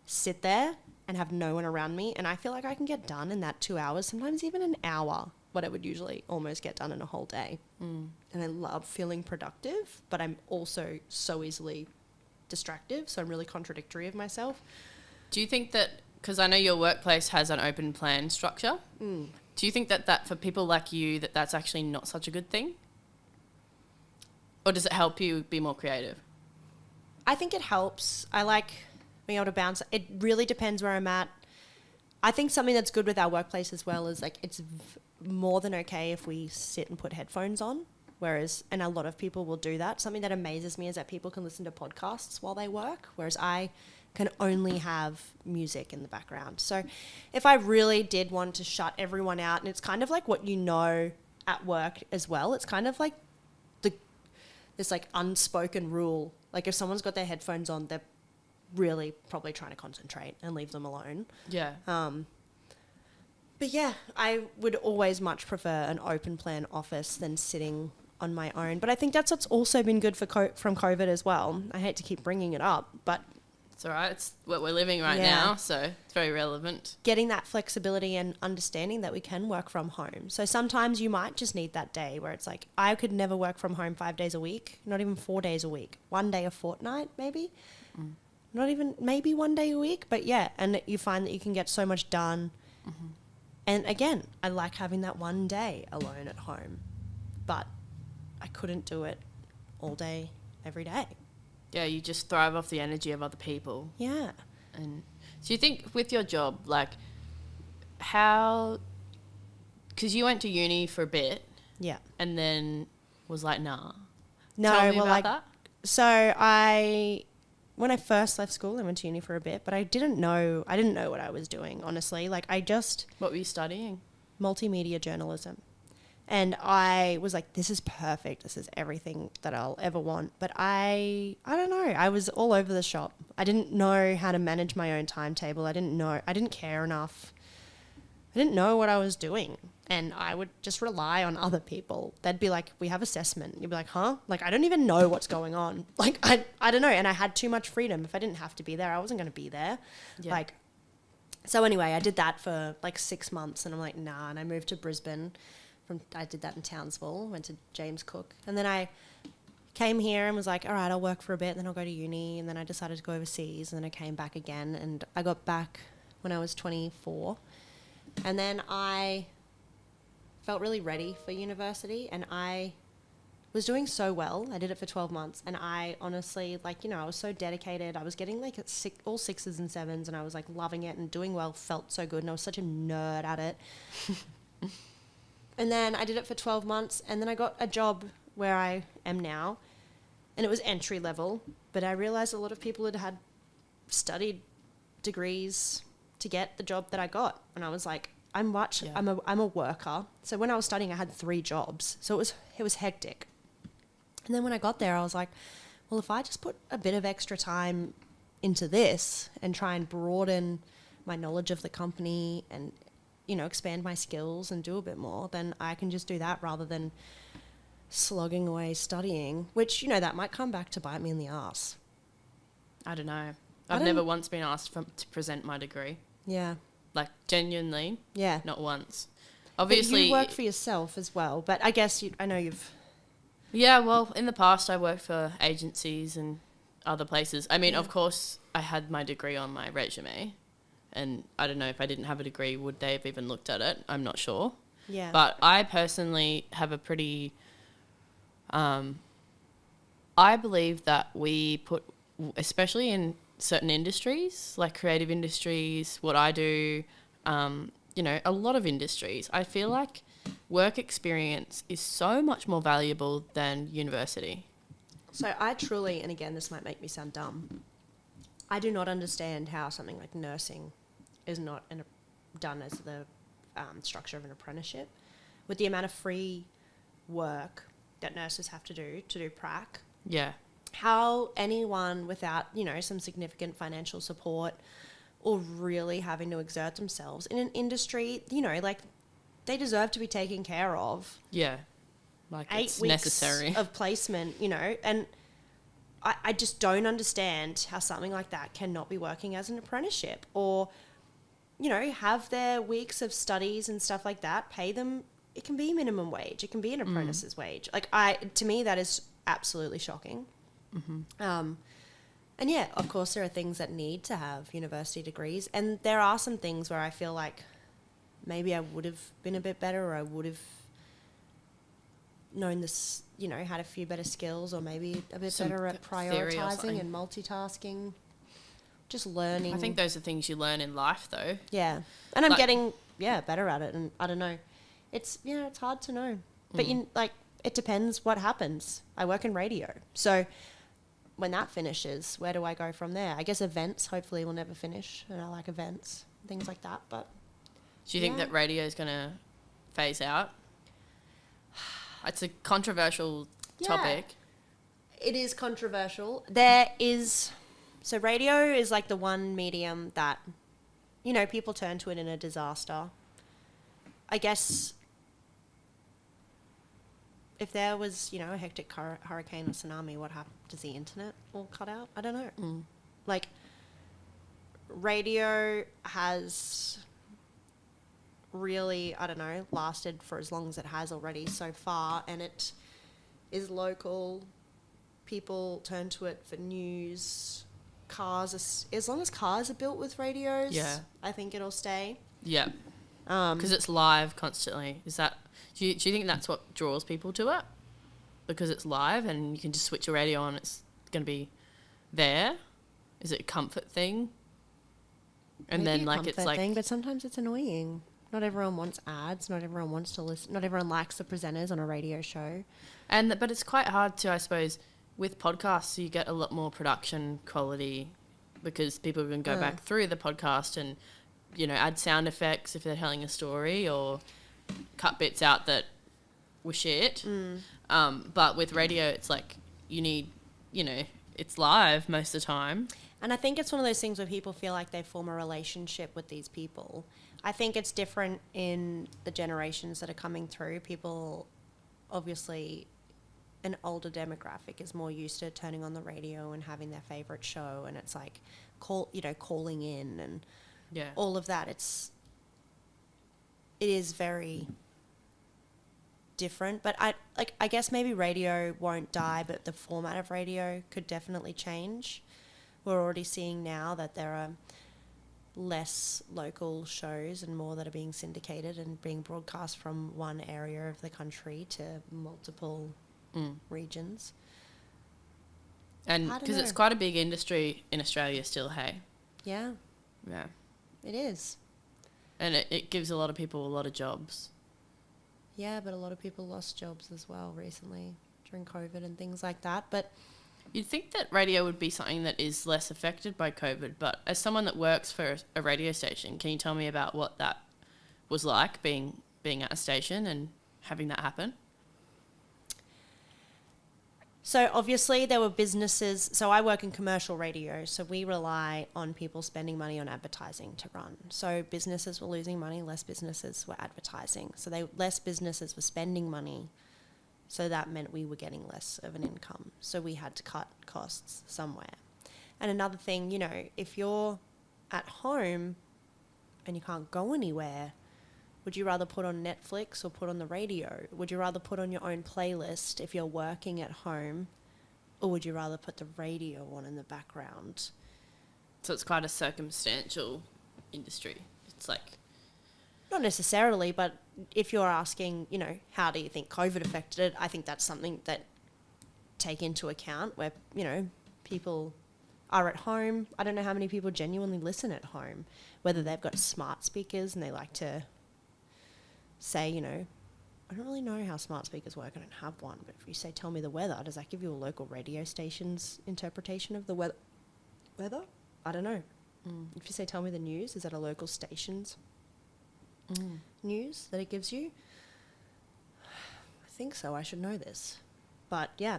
sit there and have no one around me. And I feel like I can get done in that 2 hours, sometimes even an hour, what I would usually almost get done in a whole day. And I love feeling productive, but I'm also so easily distractive. So I'm really contradictory of myself. Do you think that, because I know your workplace has an open plan structure, do you think that for people like you, that's actually not such a good thing? Or does it help you be more creative? I think it helps. I like being able to bounce. It really depends where I'm at. I think something that's good with our workplace as well is like it's more than okay if we sit and put headphones on. And a lot of people will do that. Something that amazes me is that people can listen to podcasts while they work, whereas I can only have music in the background. So if I really did want to shut everyone out, and it's kind of like what you know at work as well, it's kind of like this like unspoken rule. Like if someone's got their headphones on, they're really probably trying to concentrate and leave them alone. Yeah. But yeah, I would always much prefer an open plan office than sitting on my own. But I think that's what's also been good from COVID as well. I hate to keep bringing it up, but it's all right. It's what we're living right now, so it's very relevant. Getting that flexibility and understanding that we can work from home. So sometimes you might just need that day where it's like, I could never work from home 5 days a week, not even 4 days a week, 1 day a fortnight maybe. Not even, maybe 1 day a week, but yeah. And you find that you can get so much done. And again, I like having that 1 day alone at home, but I couldn't do it all day, every day. Yeah, you just thrive off the energy of other people. Yeah. And so you think with your job, like how, because you went to uni for a bit. Yeah. And then was like, nah. No, Tell me well, about like, that. So when I first left school, I went to uni for a bit, but I didn't know what I was doing, honestly. Like What were you studying? Multimedia journalism. And I was like, this is perfect. This is everything that I'll ever want. But I don't know. I was all over the shop. I didn't know how to manage my own timetable. I didn't care enough. I didn't know what I was doing. And I would just rely on other people. They'd be like, we have assessment. You'd be like, huh? Like, I don't even know what's going on. Like, I don't know. And I had too much freedom. If I didn't have to be there, I wasn't going to be there. Yeah. So anyway, I did that for like 6 months and I'm like, nah. And I moved to Brisbane. I did that in Townsville, went to James Cook. And then I came here and was like, all right, I'll work for a bit, and then I'll go to uni. And then I decided to go overseas, and then I came back again. And I got back when I was 24. And then I felt really ready for university, and I was doing so well. I did it for 12 months, and I honestly, I was so dedicated. I was getting all 6s and 7s, and I was like loving it and doing well, felt so good, and I was such a nerd at it. And then I did it for 12 months, and then I got a job where I am now, and it was entry level, but I realized a lot of people had studied degrees to get the job that I got, and I was like, I'm a worker. So when I was studying, I had 3 jobs, so it was hectic. And then when I got there, I was like, well, if I just put a bit of extra time into this and try and broaden my knowledge of the company and expand my skills and do a bit more, then I can just do that rather than slogging away studying, which, that might come back to bite me in the ass. I don't know. I've never once been asked to present my degree. Yeah. Like, genuinely. Yeah. Not once. Obviously. But you work for yourself as well, but I guess I know you've... Yeah, well, in the past I worked for agencies and other places. I mean, Of course, I had my degree on my resume. And I don't know if I didn't have a degree, would they have even looked at it? I'm not sure. Yeah. But I personally have a pretty... I believe that we put, especially in certain industries, like creative industries, what I do, a lot of industries, I feel like work experience is so much more valuable than university. So I truly, and again, this might make me sound dumb, I do not understand how something like nursing is not done as the structure of an apprenticeship. With the amount of free work that nurses have to do prac. Yeah. How anyone without, some significant financial support or really having to exert themselves in an industry, like they deserve to be taken care of. Yeah. Like 8 it's weeks necessary. of placement, and I just don't understand how something like that cannot be working as an apprenticeship or, have their weeks of studies and stuff like that, pay them. It can be minimum wage. It can be an apprentice's wage. Like to me, that is absolutely shocking. Mm-hmm. And yeah, of course, there are things that need to have university degrees. And there are some things where I feel like maybe I would have been a bit better, or I would have known this, had a few better skills, or maybe a bit better at prioritizing and multitasking, just learning. I think those are things you learn in life, though. Yeah. And I'm getting, better at it. And I don't know. It's hard to know. But, it depends what happens. I work in radio. So when that finishes, where do I go from there? I guess events hopefully will never finish. And I like events, things like that. But do you think that radio is going to phase out? It's a controversial topic. It is controversial. So radio is like the one medium that, people turn to it in a disaster. I guess if there was, a hectic hurricane or tsunami, what happened? Does the internet all cut out? I don't know. Like, radio has really, lasted for as long as it has already so far, and it is local. People turn to it for news. Cars, as long as cars are built with radios, I think it'll stay. Yeah. Because it's live constantly. Do you think that's what draws people to it? Because it's live and you can just switch your radio on, it's going to be there? Is it a comfort thing? And Maybe then it's like thing, but sometimes it's annoying. Not everyone wants ads. Not everyone wants to listen. Not everyone likes the presenters on a radio show. But it's quite hard to, I suppose, with podcasts, you get a lot more production quality because people can go back through the podcast and, add sound effects if they're telling a story or cut bits out that were shit. But with radio, it's like you need, it's live most of the time. And I think it's one of those things where people feel like they form a relationship with these people. I think it's different in the generations that are coming through. People, obviously, an older demographic is more used to turning on the radio and having their favorite show, and it's like calling in and all of that. It is very different, but I guess maybe radio won't die, but the format of radio could definitely change. We're already seeing now that there are less local shows and more that are being syndicated and being broadcast from one area of the country to multiple regions. And because it's quite a big industry in Australia still, hey? Yeah. Yeah. It is. And it gives a lot of people a lot of jobs. Yeah, but a lot of people lost jobs as well recently during COVID and things like that. But you'd think that radio would be something that is less affected by COVID, but as someone that works for a radio station, can you tell me about what that was like, being at a station and having that happen? So obviously there were businesses. So I work in commercial radio, so we rely on people spending money on advertising to run. So businesses were losing money, less businesses were advertising. So less businesses were spending money. So that meant we were getting less of an income. So we had to cut costs somewhere. And another thing, if you're at home and you can't go anywhere, would you rather put on Netflix or put on the radio? Would you rather put on your own playlist if you're working at home? Or would you rather put the radio on in the background? So it's quite a circumstantial industry. It's like... Not necessarily, but if you're asking, how do you think COVID affected it, I think that's something that take into account where, people are at home. I don't know how many people genuinely listen at home, whether they've got smart speakers and they like to say, I don't really know how smart speakers work. I don't have one. But if you say, tell me the weather, does that give you a local radio station's interpretation of the weather? I don't know. If you say, tell me the news, is that a local station's news that it gives you? think so. I should know this. But yeah.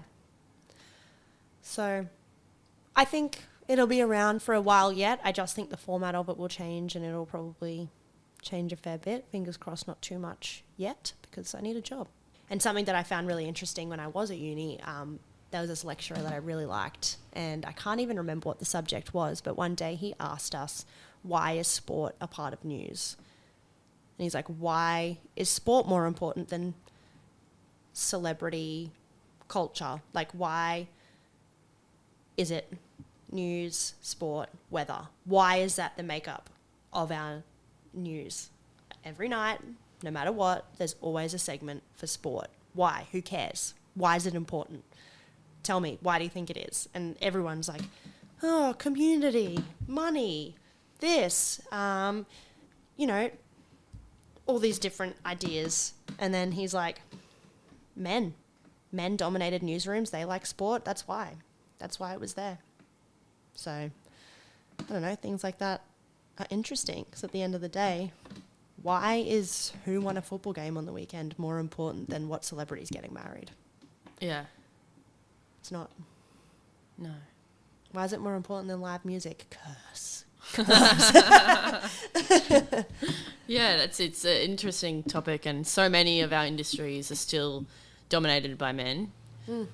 So I think it'll be around for a while yet. I just think the format of it will change, and it'll probably change a fair bit. Fingers crossed, not too much yet, because I need a job. And something that I found really interesting when I was at uni, there was this lecturer that I really liked, and I can't even remember what the subject was, but one day he asked us, why is sport a part of news? And he's like, why is sport more important than celebrity culture? Like, why is it news, sport, weather? Why is that the makeup of our news? Every night, no matter what, there's always a segment for sport. Why? Who cares? Why is it important? Tell me, why do you think it is? And everyone's like, oh, community, money, this, you know, all these different ideas. And then he's like, men dominated newsrooms. They like sport. That's why it was there. So, I don't know, things like that are interesting, because at the end of the day, why is who won a football game on the weekend more important than what celebrity's getting married? Yeah. It's not. No. Why is it more important than live music? Curse. Yeah, it's an interesting topic, and so many of our industries are still dominated by men. You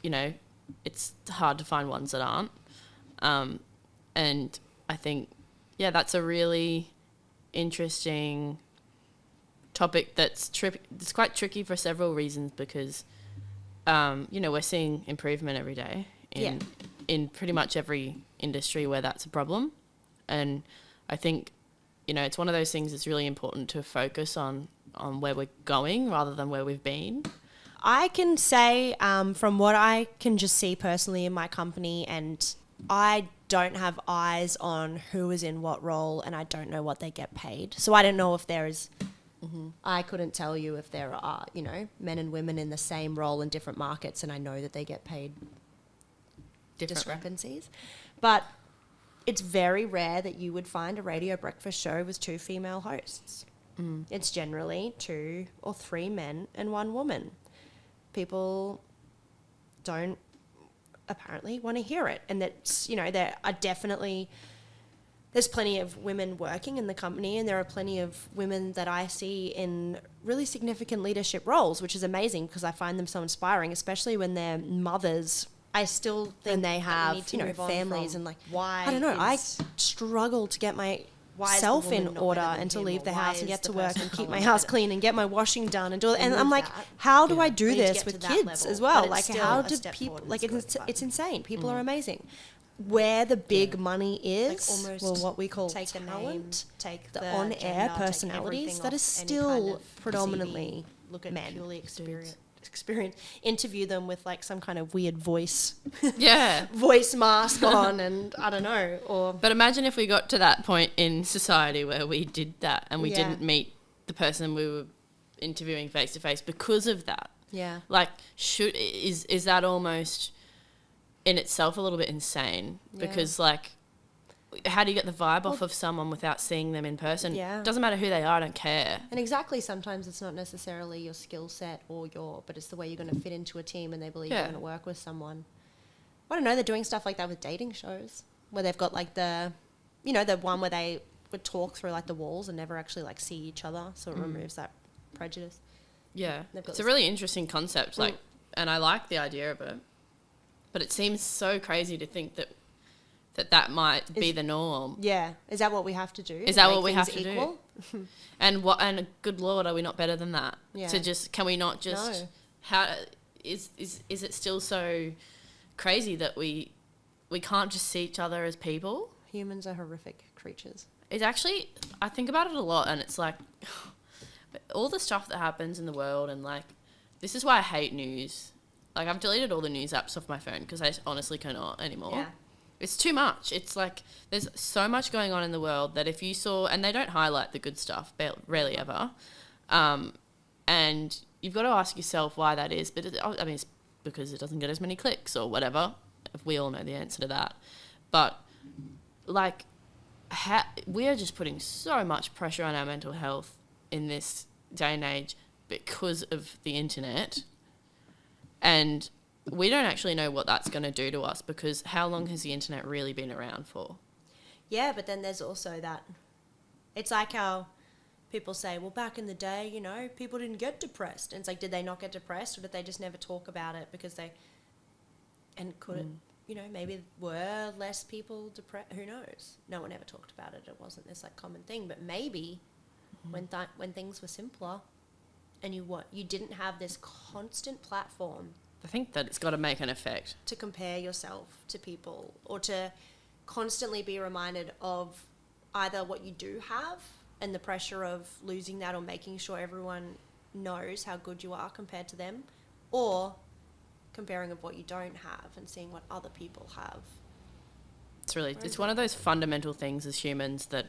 know, it's hard to find ones that aren't. And I think, yeah, that's a really interesting topic that's it's quite tricky for several reasons, because, you know, we're seeing improvement every day in pretty much every industry where that's a problem. And I think, you know, it's one of those things that's really important to focus on where we're going rather than where we've been. I can say, from what I can just see personally in my company, and I don't have eyes on who is in what role, and I don't know what they get paid. So I don't know if there is, I couldn't tell you if there are, you know, men and women in the same role in different markets, and I know that they get paid discrepancies. But it's very rare that you would find a radio breakfast show with 2 female hosts. It's generally 2 or 3 men and 1 woman. People don't apparently want to hear it. And that's, you know, there's plenty of women working in the company, and there are plenty of women that I see in really significant leadership roles, which is amazing because I find them so inspiring, especially when they're mothers. I still think they have, you know, families, and like, why? I don't know. I struggle to get myself in order and to leave the house and get to work and keep my house clean and get my washing done and do it. And I'm like, how do I do this with kids as well? Like, how do people, like, it's insane. People are amazing. Where the big money is, like, well, what we call take talent, take the on-air personalities, that is still predominantly men. Experience, interview them with like some kind of weird voice mask on, and I don't know. But imagine if we got to that point in society where we did that and we didn't meet the person we were interviewing face to face because of that. Yeah. Like, is that almost in itself a little bit insane? Because like, how do you get the vibe off of someone without seeing them in person? Yeah. It doesn't matter who they are, I don't care. And exactly, sometimes it's not necessarily your skill set but it's the way you're going to fit into a team, and they believe you're going to work with someone. I don't know, they're doing stuff like that with dating shows, where they've got like the one where they would talk through like the walls and never actually like see each other, so it removes that prejudice. Yeah, it's a really interesting concept, like, and I like the idea of it, but it seems so crazy to think that might be the norm. Yeah. Is that what we have to do? Is that what we have to do? And good Lord, are we not better than that? Yeah. Can we not just, is it still so crazy that we can't just see each other as people? Humans are horrific creatures. It's actually, I think about it a lot, and it's like, all the stuff that happens in the world, and like, this is why I hate news. Like, I've deleted all the news apps off my phone because I honestly cannot anymore. Yeah. It's too much. It's like, there's so much going on in the world that if you saw, and they don't highlight the good stuff, rarely ever, and you've got to ask yourself why that is. But I mean, it's because it doesn't get as many clicks or whatever. We all know the answer to that. But like, we are just putting so much pressure on our mental health in this day and age because of the internet, and we don't actually know what that's going to do to us, because how long has the internet really been around for? Yeah, but then there's also that. It's like how people say, well, back in the day, you know, people didn't get depressed. And it's like, did they not get depressed, or did they just never talk about it because they... And could it, you know, maybe were less people depressed? Who knows? No one ever talked about it. It wasn't this, like, common thing. But maybe when things were simpler and you didn't have this constant platform... I think that it's got to make an effect. To compare yourself to people, or to constantly be reminded of either what you do have and the pressure of losing that, or making sure everyone knows how good you are compared to them, or comparing of what you don't have and seeing what other people have. It's one of those fundamental things as humans that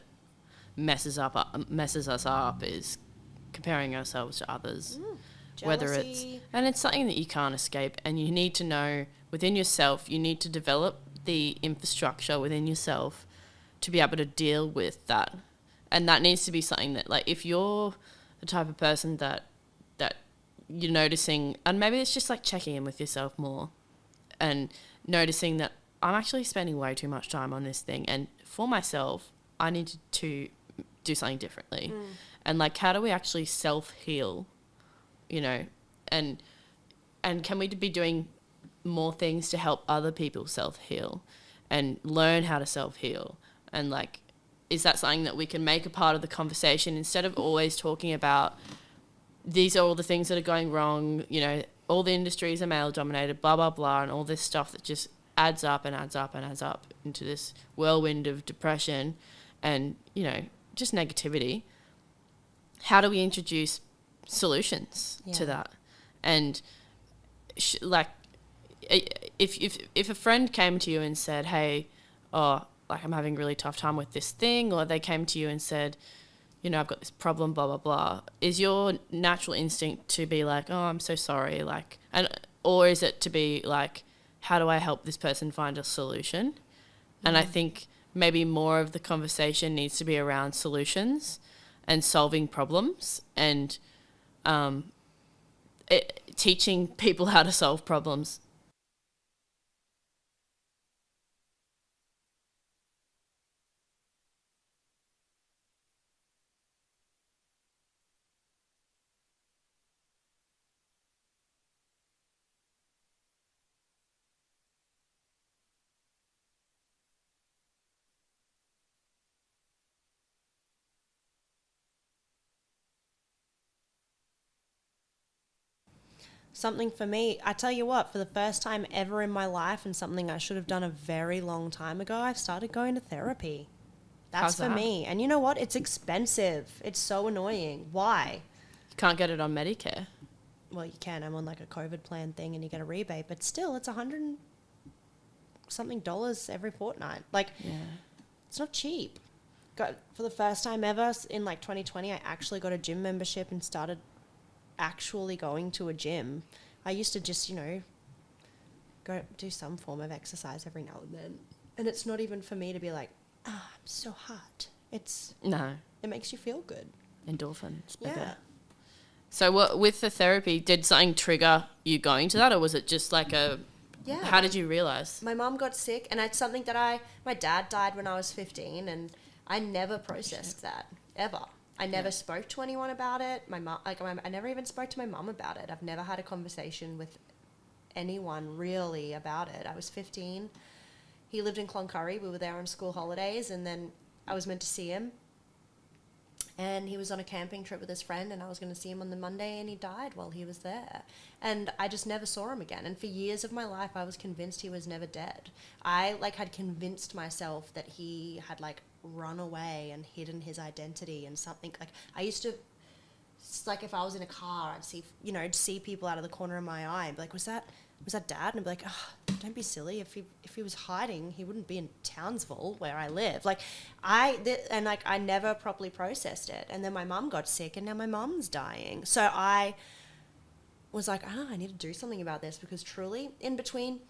messes us up, is comparing ourselves to others. Jealousy. And it's something that you can't escape, and you need to know within yourself, you need to develop the infrastructure within yourself to be able to deal with that. And that needs to be something that, like, if you're the type of person that you're noticing, and maybe it's just like checking in with yourself more and noticing that I'm actually spending way too much time on this thing, and for myself I need to do something differently. And like, how do we actually self-heal, you know, and can we be doing more things to help other people self-heal and learn how to self-heal? And like, is that something that we can make a part of the conversation, instead of always talking about these are all the things that are going wrong, you know, all the industries are male dominated, blah, blah, blah, and all this stuff that just adds up and adds up and adds up into this whirlwind of depression and, you know, just negativity. How do we introduce solutions to that? And like, if a friend came to you and said, hey, like, I'm having a really tough time with this thing, or they came to you and said, you know, I've got this problem, blah, blah, blah, is your natural instinct to be like, oh, I'm so sorry, like, or is it to be like, how do I help this person find a solution? And I think maybe more of the conversation needs to be around solutions and solving problems, and teaching people how to solve problems. Something for me, I tell you what, for the first time ever in my life, and something I should have done a very long time ago, I've started going to therapy. That's for me. And you know what? It's expensive. It's so annoying. Why? You can't get it on Medicare. Well, you can. I'm on like a COVID plan thing and you get a rebate, but still, it's $100 something every fortnight. Like, it's not cheap. For the first time ever in like 2020, I actually got a gym membership and started actually going to a gym. I used to just, you know, go do some form of exercise every now and then. And it's not even for me to be like, I'm so hot. It makes you feel good. Endorphins. Yeah. So what, with the therapy, did something trigger you going to that, or was it just like how did you realise? My mum got sick, and it's something that my dad died when I was 15, and I never processed that, ever. I never spoke to anyone about it. I never even spoke to my mum about it. I've never had a conversation with anyone really about it. I was 15. He lived in Cloncurry. We were there on school holidays, and then I was meant to see him. And he was on a camping trip with his friend, and I was going to see him on the Monday, and he died while he was there. And I just never saw him again. And for years of my life, I was convinced he was never dead. I had convinced myself that he had run away and hidden his identity and something. I used to, if I was in a car, I'd see people out of the corner of my eye and be like, was that Dad? And I'd be like, don't be silly. If he was hiding, he wouldn't be in Townsville where I live. I never properly processed it. And then my mum got sick, and now my mum's dying. So I was like, I need to do something about this, because truly, in between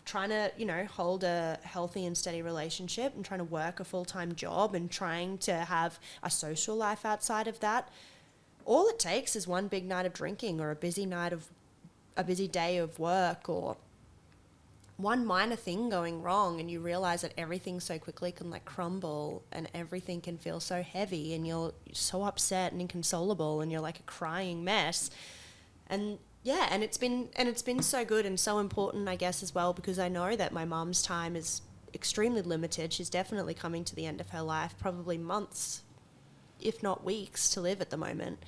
trying to, hold a healthy and steady relationship and trying to work a full-time job and trying to have a social life outside of that, all it takes is one big night of drinking or a busy day of work or one minor thing going wrong, and you realize that everything so quickly can like crumble and everything can feel so heavy and you're so upset and inconsolable and you're like a crying mess. And yeah, and it's been so good and so important, I guess, as well, because I know that my mum's time is extremely limited. She's definitely coming to the end of her life, probably months, if not weeks, to live at the moment.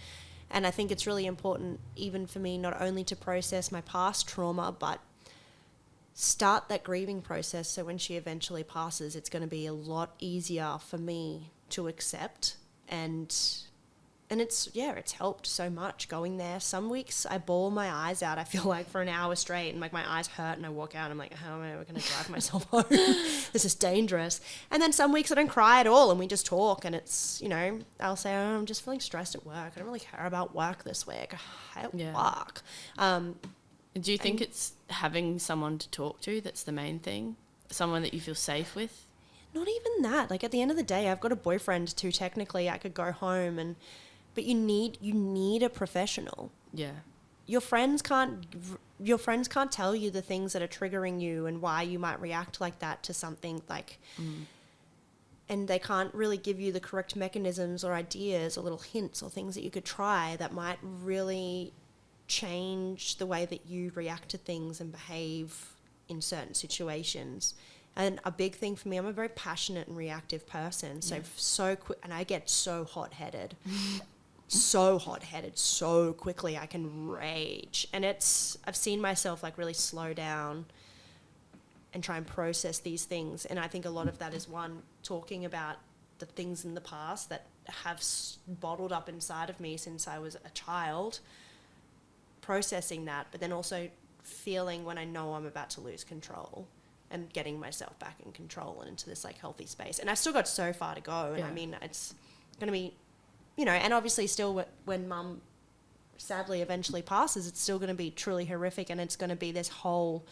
And I think it's really important, even for me, not only to process my past trauma, but start that grieving process so when she eventually passes, it's going to be a lot easier for me to accept. And it's helped so much going there. Some weeks I bawl my eyes out, I feel like, for an hour straight, and like my eyes hurt and I walk out and I'm like, how am I ever going to drive myself home? This is dangerous. And then some weeks I don't cry at all and we just talk, and it's, I'll say, oh, I'm just feeling stressed at work. I don't really care about work this week. I hate work. Do you think it's having someone to talk to that's the main thing? Someone that you feel safe with? Not even that. Like, at the end of the day, I've got a boyfriend too. Technically, I could go home, but you need a professional. Yeah. Your friends can't tell you the things that are triggering you and why you might react like that to something, like, and they can't really give you the correct mechanisms or ideas or little hints or things that you could try that might really change the way that you react to things and behave in certain situations. And a big thing for me, I'm a very passionate and reactive person. So quick, and I get so hot-headed. So quickly. I can rage. And I've seen myself like really slow down and try and process these things. And I think a lot of that is, one, talking about the things in the past that have bottled up inside of me since I was a child, processing that, but then also feeling when I know I'm about to lose control and getting myself back in control and into this like healthy space. And I've still got so far to go. And I mean, it's going to be, and obviously still when mum sadly eventually passes, it's still going to be truly horrific, and it's going to be this whole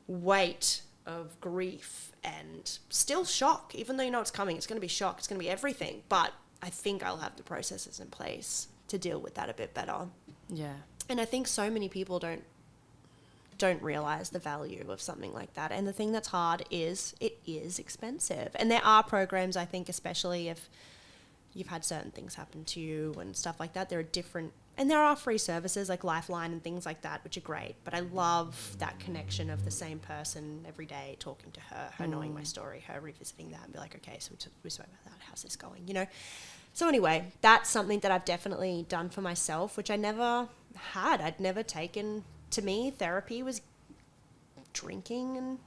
weight of grief and still shock. Even though you know it's coming, it's going to be shock, it's going to be everything. But I think I'll have the processes in place to deal with that a bit better. Yeah. And I think so many people don't realize the value of something like that. And the thing that's hard is it is expensive. And there are programs, I think, especially if you've had certain things happen to you and stuff like that, there are free services like Lifeline and things like that, which are great. But I love that connection of the same person every day, talking to her knowing my story, her revisiting that and be like, okay, so we spoke about that. How's this going? So anyway, that's something that I've definitely done for myself, which I never had. I'd never taken. To me, therapy was drinking and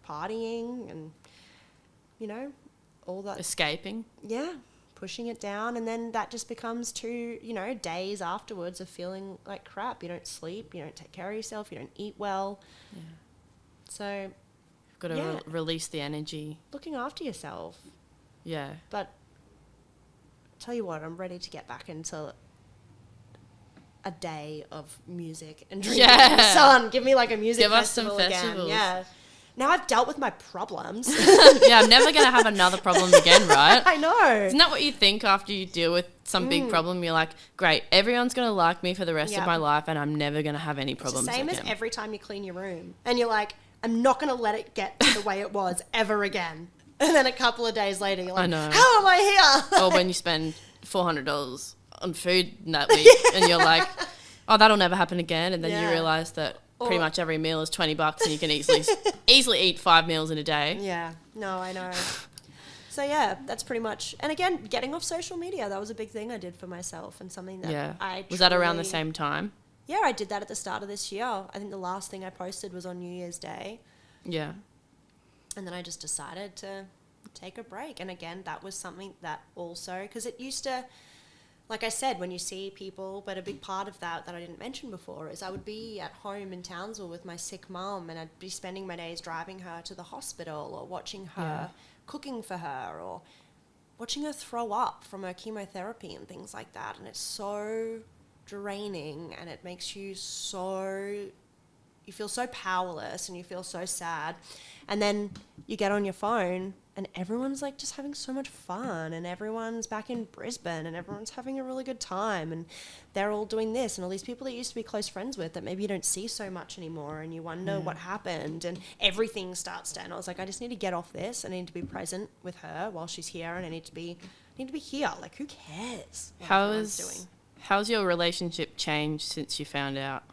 partying and, all that. Escaping. Yeah, pushing it down. And then that just becomes days afterwards of feeling like crap. You don't sleep, you don't take care of yourself, you don't eat well. Yeah. So you've got to release the energy. Looking after yourself. Yeah. But tell you what, I'm ready to get back into a day of music and drinking in the sun. Give me like a music festival again. Festivals. Yeah. Now I've dealt with my problems. Yeah, I'm never going to have another problem again, right? I know. Isn't that what you think after you deal with some big problem? You're like, great, everyone's going to like me for the rest of my life and I'm never going to have any problems again. It's the same as every time you clean your room. And you're like, I'm not going to let it get to the way it was ever again. And then a couple of days later, you're like, I know. How am I here? Or when you spend $400 on food that week and you're like, oh, that'll never happen again. And then you realise that pretty much every meal is $20 and you can easily eat 5 meals in a day. Yeah. No, I know. So yeah, that's pretty much. And again, getting off social media, that was a big thing I did for myself and something that Was that around the same time? Yeah, I did that at the start of this year. I think the last thing I posted was on New Year's Day. Yeah. And then I just decided to take a break. And again, that was something that also, because it used to, like I said, when you see people, but a big part of that I didn't mention before is I would be at home in Townsville with my sick mum and I'd be spending my days driving her to the hospital or watching her, cooking for her or watching her throw up from her chemotherapy and things like that. And it's so draining and it makes you so you feel so powerless and you feel so sad. And then you get on your phone and everyone's like just having so much fun, and everyone's back in Brisbane and everyone's having a really good time, and they're all doing this, and all these people that you used to be close friends with that maybe you don't see so much anymore, and you wonder what happened, and everything starts to, and I was like, I just need to get off this. I need to be present with her while she's here, and I need to be here. Like, who cares what everyone's doing? How's your relationship changed since you found out?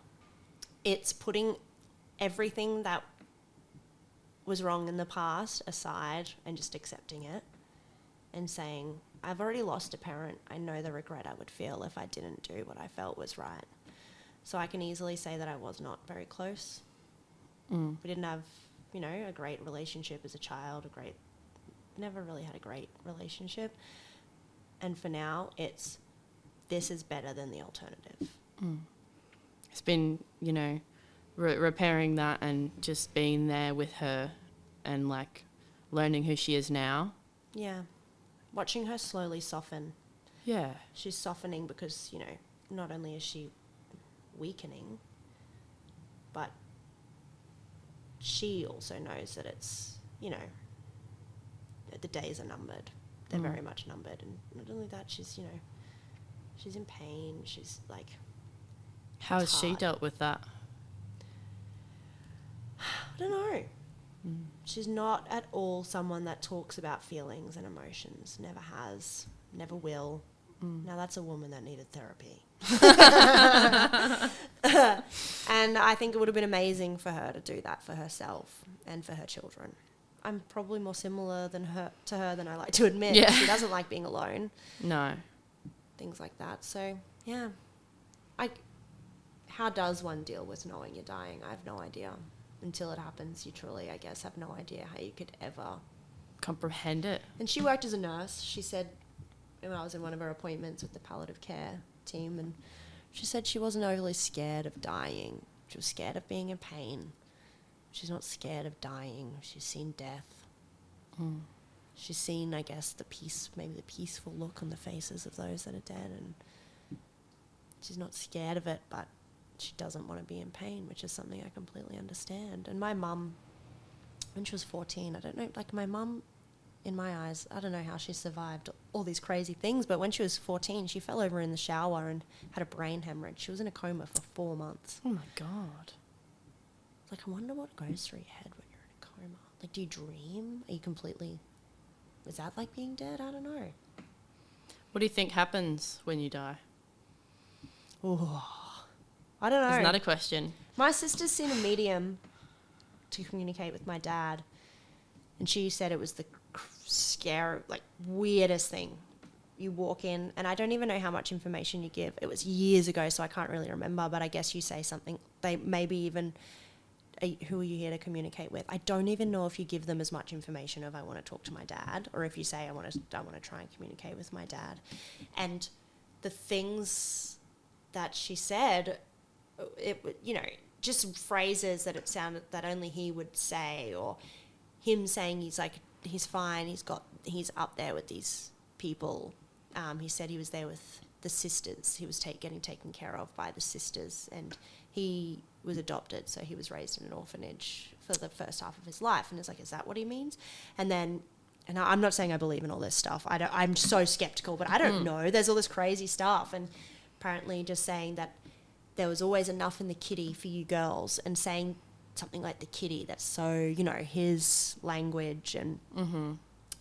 It's putting everything that was wrong in the past aside and just accepting it and saying, I've already lost a parent. I know the regret I would feel if I didn't do what I felt was right. So I can easily say that I was not very close. We didn't have, a great relationship as a child, never really had a great relationship. And for now, this is better than the alternative. It's been, repairing that and just being there with her and like learning who she is now. Yeah. Watching her slowly soften. Yeah. She's softening because, not only is she weakening, but she also knows that it's, the days are numbered. They're very much numbered. And not only that, she's, she's in pain. She's like... How has she dealt with that? I don't know. She's not at all someone that talks about feelings and emotions. Never has. Never will. Now that's a woman that needed therapy. And I think it would have been amazing for her to do that for herself and for her children. I'm probably more similar to her than I like to admit. Yeah. She doesn't like being alone. No. Things like that. So, yeah. How does one deal with knowing you're dying? I have no idea. Until it happens, you truly, I guess, have no idea how you could ever comprehend it. And she worked as a nurse. She said, when I was in one of her appointments with the palliative care team, and she said she wasn't overly scared of dying. She was scared of being in pain. She's not scared of dying. She's seen death. She's seen, I guess, maybe the peaceful look on the faces of those that are dead, and she's not scared of it, but she doesn't want to be in pain, which is something I completely understand. And my mum, when she was 14, I don't know, like my mum, in my eyes, I don't know how she survived all these crazy things, but when she was 14, she fell over in the shower and had a brain hemorrhage. She was in a coma for 4 months. Oh my God. Like, I wonder what goes through your head when you're in a coma. Like, do you dream? Are you completely... Is that like being dead? I don't know. What do you think happens when you die? Oh, I don't know. Isn't that a question? My sister's seen a medium to communicate with my dad, and she said it was the weirdest thing. You walk in, and I don't even know how much information you give. It was years ago, so I can't really remember, but I guess you say something. They maybe even... who are you here to communicate with? I don't even know if you give them as much information of I want to talk to my dad, or if you say I want to try and communicate with my dad. And the things that she said, just phrases that it sounded that only he would say, or him saying he's fine, he's up there with these people. He said he was there with the sisters. He was getting taken care of by the sisters, and he was adopted, so he was raised in an orphanage for the first half of his life. And it's like, is that what he means? And I'm not saying I believe in all this stuff. I'm so skeptical, but I don't know. There's all this crazy stuff, and apparently just saying that there was always enough in the kitty for you girls, and saying something like the kitty, that's so, his language, and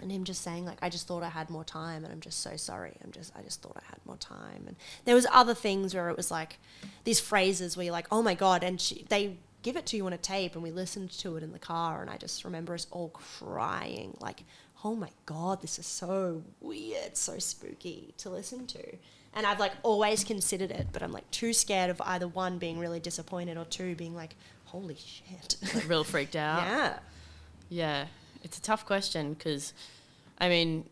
and him just saying, like, I just thought I had more time, and I'm just so sorry. I just thought I had more time. And there was other things where it was like these phrases where you're like, oh my God. And they give it to you on a tape, and we listened to it in the car. And I just remember us all crying, like, oh my God, this is so weird, so spooky to listen to. And I've always considered it, but I'm too scared of either one, being really disappointed, or two, being like, holy shit. Real freaked out. Yeah. Yeah. It's a tough question because, I mean,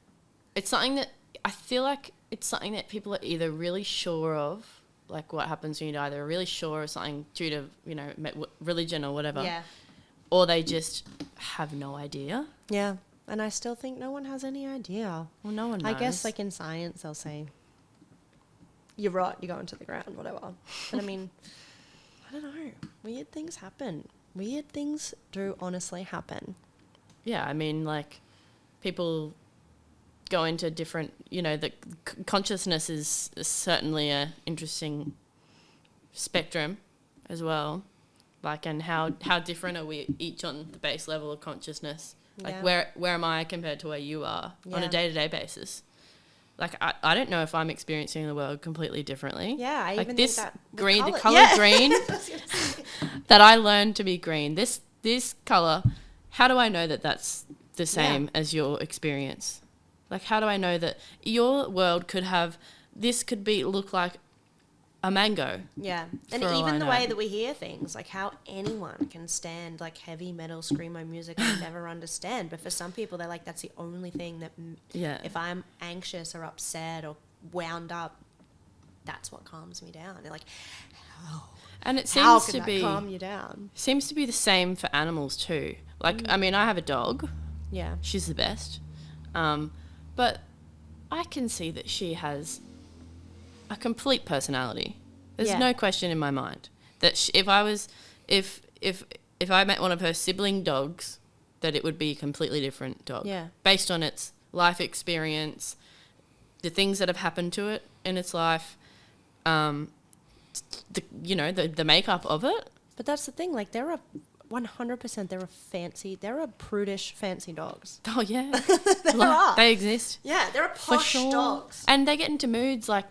it's something that I feel like it's something that people are either really sure of, like what happens when you die, they're really sure of something due to, religion or whatever. Yeah. Or they just have no idea. Yeah. And I still think no one has any idea. Well, no one knows. I guess in science they'll say, you're right, you go into the ground, whatever. But I mean, I don't know. Weird things happen. Weird things do honestly happen. Yeah, I mean, like, people go into different, the consciousness is certainly a interesting spectrum as well. Like, and how different are we each on the base level of consciousness? Like, Yeah. where am I compared to where you are on Yeah. a day-to-day basis? Like, I don't know if I'm experiencing the world completely differently. Yeah, I like even this think that with green, colour. the color Yeah. green that I learned to be green. This color, how do I know that that's the same as your experience? Like, how do I know that your world could look like a mango? Yeah. And For all even I the know. way that we hear things, like how anyone can stand like heavy metal screamo music I never understand. But for some people, they're like, that's the only thing that, if I'm anxious or upset or wound up, that's what calms me down. They're like, And it how seems can to that be calm you down? seems to be the same for animals too. Like, I mean, I have a dog. Yeah. She's the best. But I can see that she has a complete personality. There's no question in my mind that if I met one of her sibling dogs, that it would be a completely different dog. Yeah. Based on its life experience, the things that have happened to it in its life, the makeup of it. But that's the thing, like, 100%, there are prudish, fancy dogs. Oh, yeah. There are. They exist. Yeah, there are For posh sure. dogs. And they get into moods like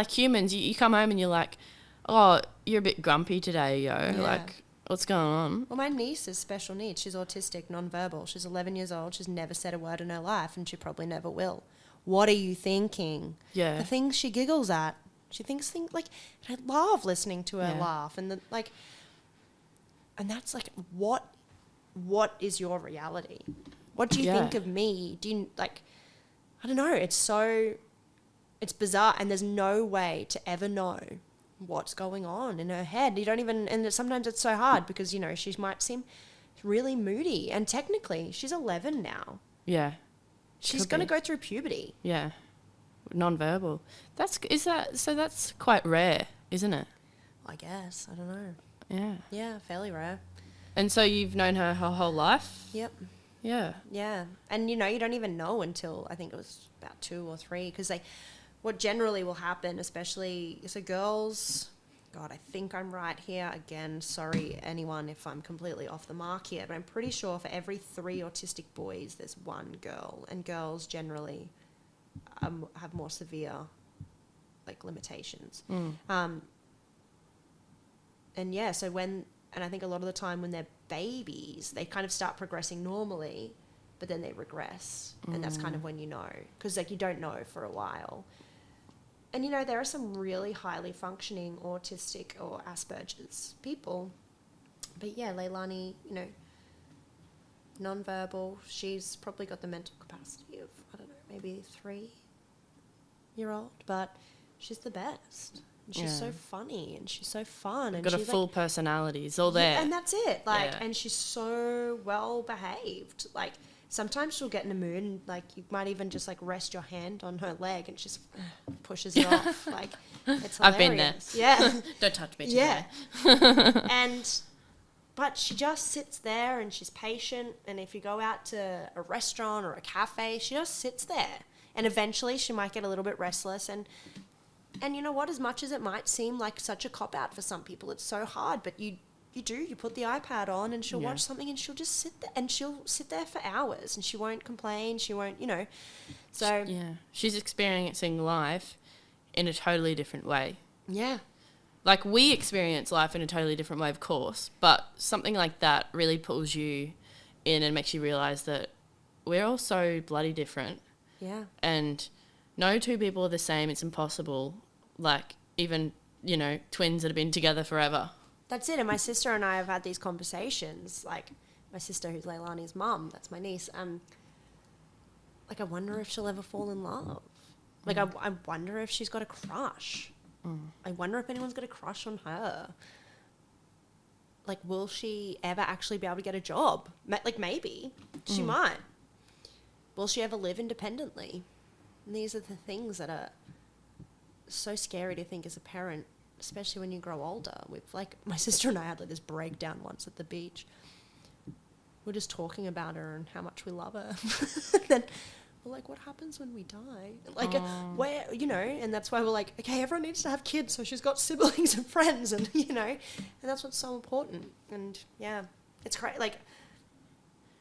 humans. You come home and you're like, oh, you're a bit grumpy today, yo. Yeah. Like, what's going on? Well, my niece is special needs. She's autistic, non-verbal. She's 11 years old. She's never said a word in her life, and she probably never will. What are you thinking? Yeah. The things she giggles at. She thinks things like, I love listening to her Yeah. laugh. And and that's like, what is your reality? What do you think of me? Do you, like, I don't know. It's bizarre, and there's no way to ever know what's going on in her head. You don't even, and sometimes it's so hard because, she might seem really moody, and technically she's 11 now. Yeah. She's going to go through puberty. Yeah. Non-verbal. That's quite rare, isn't it? I guess. I don't know. Yeah. Yeah, fairly rare. And so you've known her whole life? Yep. Yeah. Yeah. And, you don't even know until, I think it was about 2 or 3, because what generally will happen, especially, so girls, God, I think I'm right here. Again, sorry, anyone, if I'm completely off the mark here, but I'm pretty sure for every 3 autistic boys, there's 1 girl. And girls generally have more severe, like, limitations. And yeah, so and I think a lot of the time when they're babies, they kind of start progressing normally, but then they regress. And that's kind of when you know, because, like, you don't know for a while. And, there are some really highly functioning autistic or Asperger's people. But, yeah, Leilani, non-verbal, she's probably got the mental capacity of, I don't know, maybe 3-year-old. But she's the best. And she's so funny and she's so fun. And Got a she's full personality. It's all there. Yeah, and that's it. Like, Yeah. and she's so well behaved. Like, sometimes she'll get in a mood and, like, you might even just, like, rest your hand on her leg and she just pushes it off. Like, it's hilarious. I've been there. Yeah. Don't touch me today. Yeah. But she just sits there and she's patient. And if you go out to a restaurant or a cafe, she just sits there. And eventually she might get a little bit restless. And you know what? As much as it might seem like such a cop-out for some people, it's so hard. But you put the iPad on and she'll watch something and she'll just sit there. And she'll sit there for hours and she won't complain. She won't, So... Yeah. She's experiencing life in a totally different way. Yeah. Like, we experience life in a totally different way, of course, but something like that really pulls you in and makes you realise that we're all so bloody different. Yeah. And no 2 people are the same. It's impossible. Like, even, twins that have been together forever. That's it. And my sister and I have had these conversations. Like, my sister, who's Leilani's mum, that's my niece. Like, I wonder if she'll ever fall in love. Like, I wonder if she's got a crush. I wonder if anyone's got a crush on her. Like, will she ever actually be able to get a job? Like, maybe. She might. Will she ever live independently? And these are the things that are so scary to think as a parent. especially when you grow older. With like my sister and I had like this breakdown once at the beach. We're just talking about her and how much we love her. Then we're like, what happens when we die? Like, where, you know, and that's why we're like, okay, everyone needs to have kids, so she's got siblings and friends, and, you know, and that's what's so important. And, yeah, it's great. Like,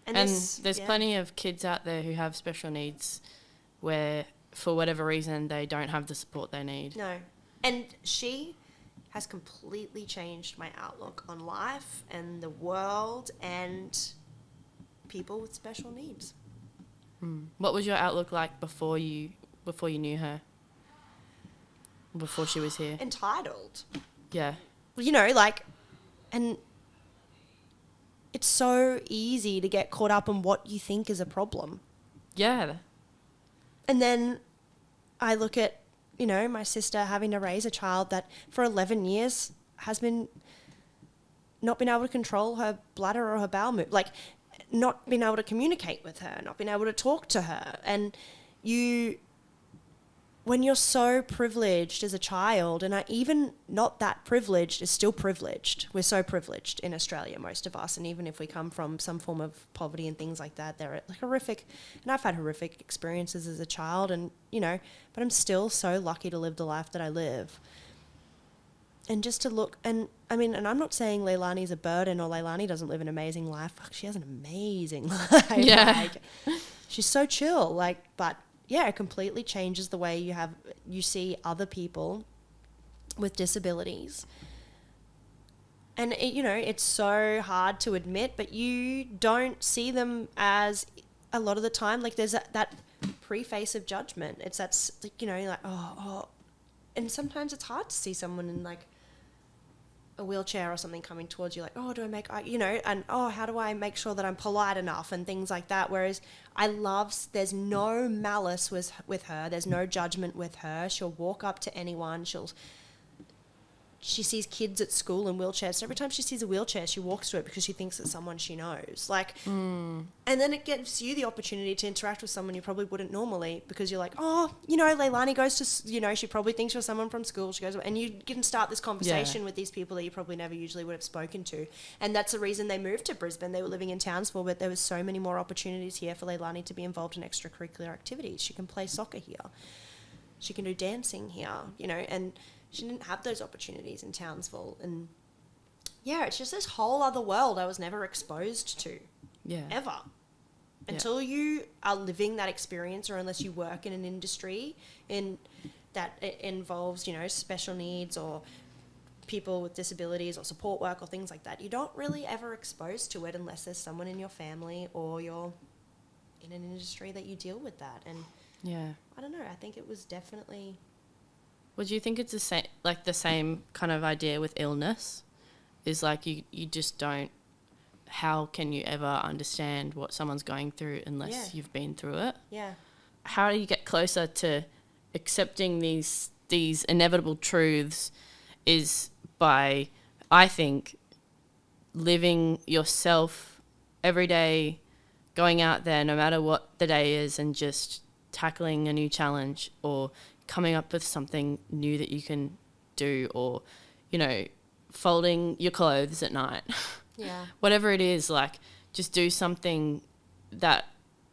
and there's plenty of kids out there who have special needs where, for whatever reason, they don't have the support they need. No. And she has completely changed my outlook on life and the world and people with special needs. What was your outlook like before you knew her? Before she was here? Entitled. Yeah. You know, like, and it's so easy to get caught up in what you think is a problem. Yeah. And then I look at, you know, my sister having to raise a child that for 11 years has not been able to control her bladder or her bowel move. Like, not being able to communicate with her, not being able to talk to her. And when you're so privileged as a child, and even not that privileged is still privileged. We're so privileged in Australia, most of us. And even if we come from some form of poverty and things like that, they're like horrific. And I've had horrific experiences as a child, and, you know, but I'm still so lucky to live the life that I live. And just to look, and I mean, and I'm not saying Leilani's a burden or Leilani doesn't live an amazing life. Fuck, she has an amazing life. Yeah. Like, she's so chill. Like, but yeah, it completely changes the way you see other people with disabilities. And, you know, it's so hard to admit, but you don't see them as, a lot of the time, like there's that preface of judgment. It's that, like, you know, like, oh. And sometimes it's hard to see someone in like a wheelchair or something coming towards you, like, oh, do I make, you know, and how do I make sure that I'm polite enough and things like that. Whereas there's no malice with her. There's no judgment with her. She'll walk up to anyone. She sees kids at school in wheelchairs. So every time she sees a wheelchair, she walks to it because she thinks it's someone she knows. Like, and then it gives you the opportunity to interact with someone you probably wouldn't normally, because you're like, oh, you know, Leilani goes to, you know, she probably thinks you're someone from school. She goes, and you can start this conversation with these people that you probably never usually would have spoken to. And that's the reason they moved to Brisbane. They were living in Townsville, but there was so many more opportunities here for Leilani to be involved in extracurricular activities. She can play soccer here. She can do dancing here, you know, and she didn't have those opportunities in Townsville. And yeah, it's just this whole other world I was never exposed to. Yeah. Ever. Until you are living that experience, or unless you work in an industry that it involves, you know, special needs or people with disabilities or support work or things like that. You don't really ever exposed to it unless there's someone in your family or you're in an industry that you deal with that. And yeah, I don't know. I think it was definitely... Well, do you think it's the same kind of idea with illness? Is like you just don't... How can you ever understand what someone's going through unless you've been through it? Yeah. How do you get closer to accepting these inevitable truths is by, I think, living yourself every day, going out there no matter what the day is, and just tackling a new challenge or coming up with something new that you can do, or, you know, folding your clothes at night. Yeah. Whatever it is, like, just do something that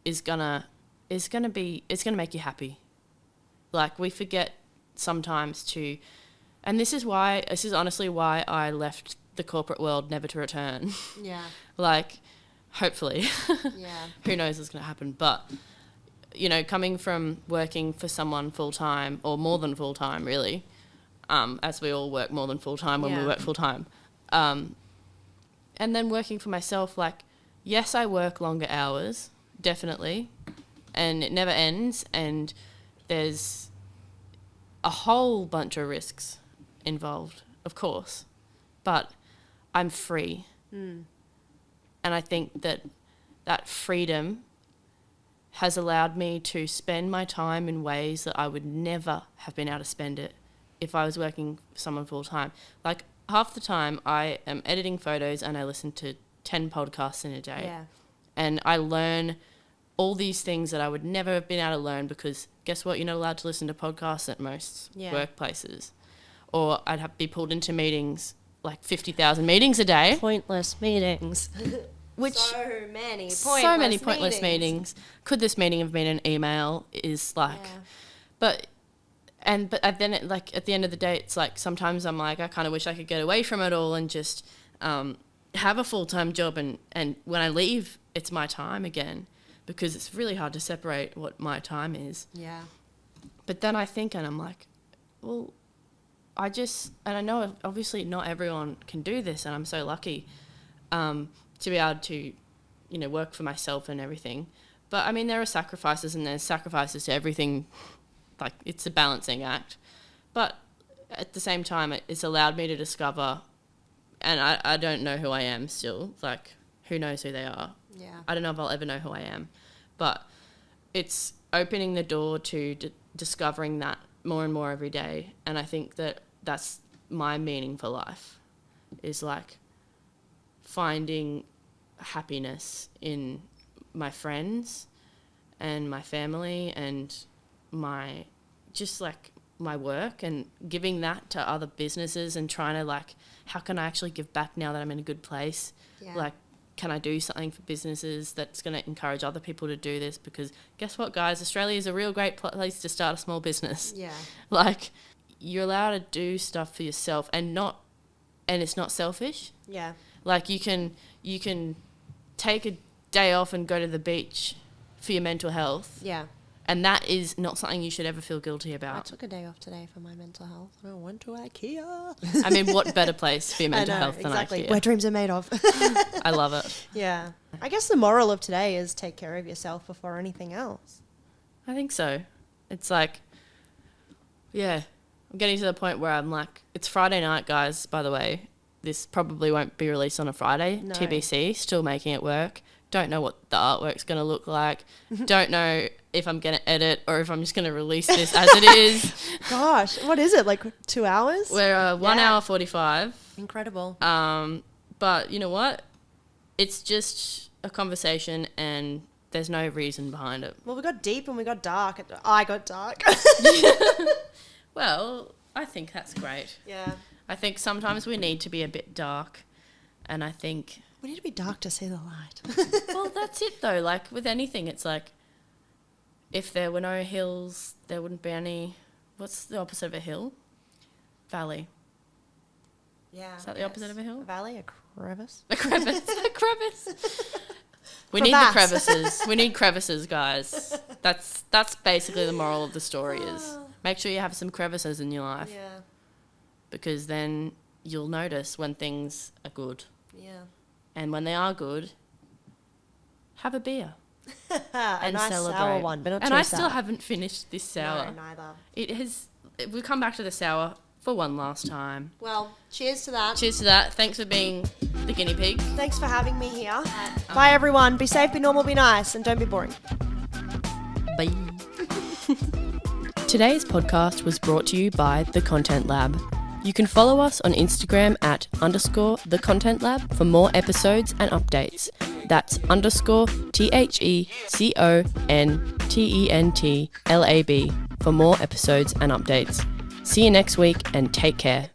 is gonna make you happy. Like, we forget sometimes to, and this is honestly why I left the corporate world never to return. Yeah. Like, hopefully. Yeah. Who knows what's gonna happen, but, you know, coming from working for someone full-time, or more than full-time, really, as we all work more than full-time when we work full-time, and then working for myself, like, yes, I work longer hours, definitely, and it never ends, and there's a whole bunch of risks involved, of course, but I'm free. Mm. And I think that freedom has allowed me to spend my time in ways that I would never have been able to spend it if I was working for someone full-time. Like, half the time I am editing photos and I listen to 10 podcasts in a day. Yeah. And I learn all these things that I would never have been able to learn, because guess what? You're not allowed to listen to podcasts at most workplaces. or I'd be pulled into meetings, like 50,000 meetings a day. Pointless meetings. Which so many pointless meetings. Could this meeting have been an email? Is like, but at the end of the day, it's like sometimes I'm like, I kind of wish I could get away from it all and just have a full-time job, and when I leave, it's my time again, because it's really hard to separate what my time is. Yeah. But then I think, and I'm like, well, and I know obviously not everyone can do this, and I'm so lucky to be able to, work for myself and everything. But I mean, there are sacrifices, and there's sacrifices to everything. Like, it's a balancing act. But at the same time, it's allowed me to discover, and I don't know who I am still. Like, who knows who they are? Yeah. I don't know if I'll ever know who I am. But it's opening the door to discovering that more and more every day. And I think that's my meaning for life, is like finding happiness in my friends and my family and my work, and giving that to other businesses, and trying to, like, how can I actually give back now that I'm in a good place? Yeah. Like, can I do something for businesses that's going to encourage other people to do this? Because guess what, guys? Australia is a real great place to start a small business. Yeah. Like, you're allowed to do stuff for yourself, and it's not selfish. Yeah. Like, you can take a day off and go to the beach for your mental health. Yeah. And that is not something you should ever feel guilty I about. took a day off today for my mental health. I went to IKEA. I mean, what better place for your mental health than IKEA? Where dreams are made of. I love it. Yeah. I guess the moral of today is take care of yourself before anything else. I think so. It's like, yeah, I'm getting to the point where I'm like, it's Friday night, guys, by the way. This probably won't be released on a Friday. No. TBC, still making it work. Don't know what the artwork's going to look like. Don't know if I'm going to edit or if I'm just going to release this as it is. Gosh, what is it? Like 2 hours? We're 1 hour 45. Incredible. But you know what? It's just a conversation, and there's no reason behind it. Well, we got deep and we got dark. I got dark. Well, I think that's great. Yeah. I think sometimes we need to be a bit dark, and I think... We need to be dark to see the light. Well, that's it though. Like, with anything, it's like, if there were no hills, there wouldn't be any... What's the opposite of a hill? Valley. Yeah. Is that the opposite of a hill? A valley? A crevice? A crevice. A crevice. We need the crevices. We need crevices, guys. That's basically the moral of the story is make sure you have some crevices in your life. Yeah. Because then you'll notice when things are good. Yeah. And when they are good, have a beer. A nice celebrate. sour one, but not too And I sour. still haven't finished this sour. No, neither. We'll come back to the sour for one last time. Well, cheers to that. Cheers to that. Thanks for being the guinea pig. Thanks for having me here. Bye, everyone. Be safe, be normal, be nice, and don't be boring. Bye. Today's podcast was brought to you by The Content Lab. You can follow us on Instagram at _The Content Lab for more episodes and updates. That's _TheContentlab for more episodes and updates. See you next week, and take care.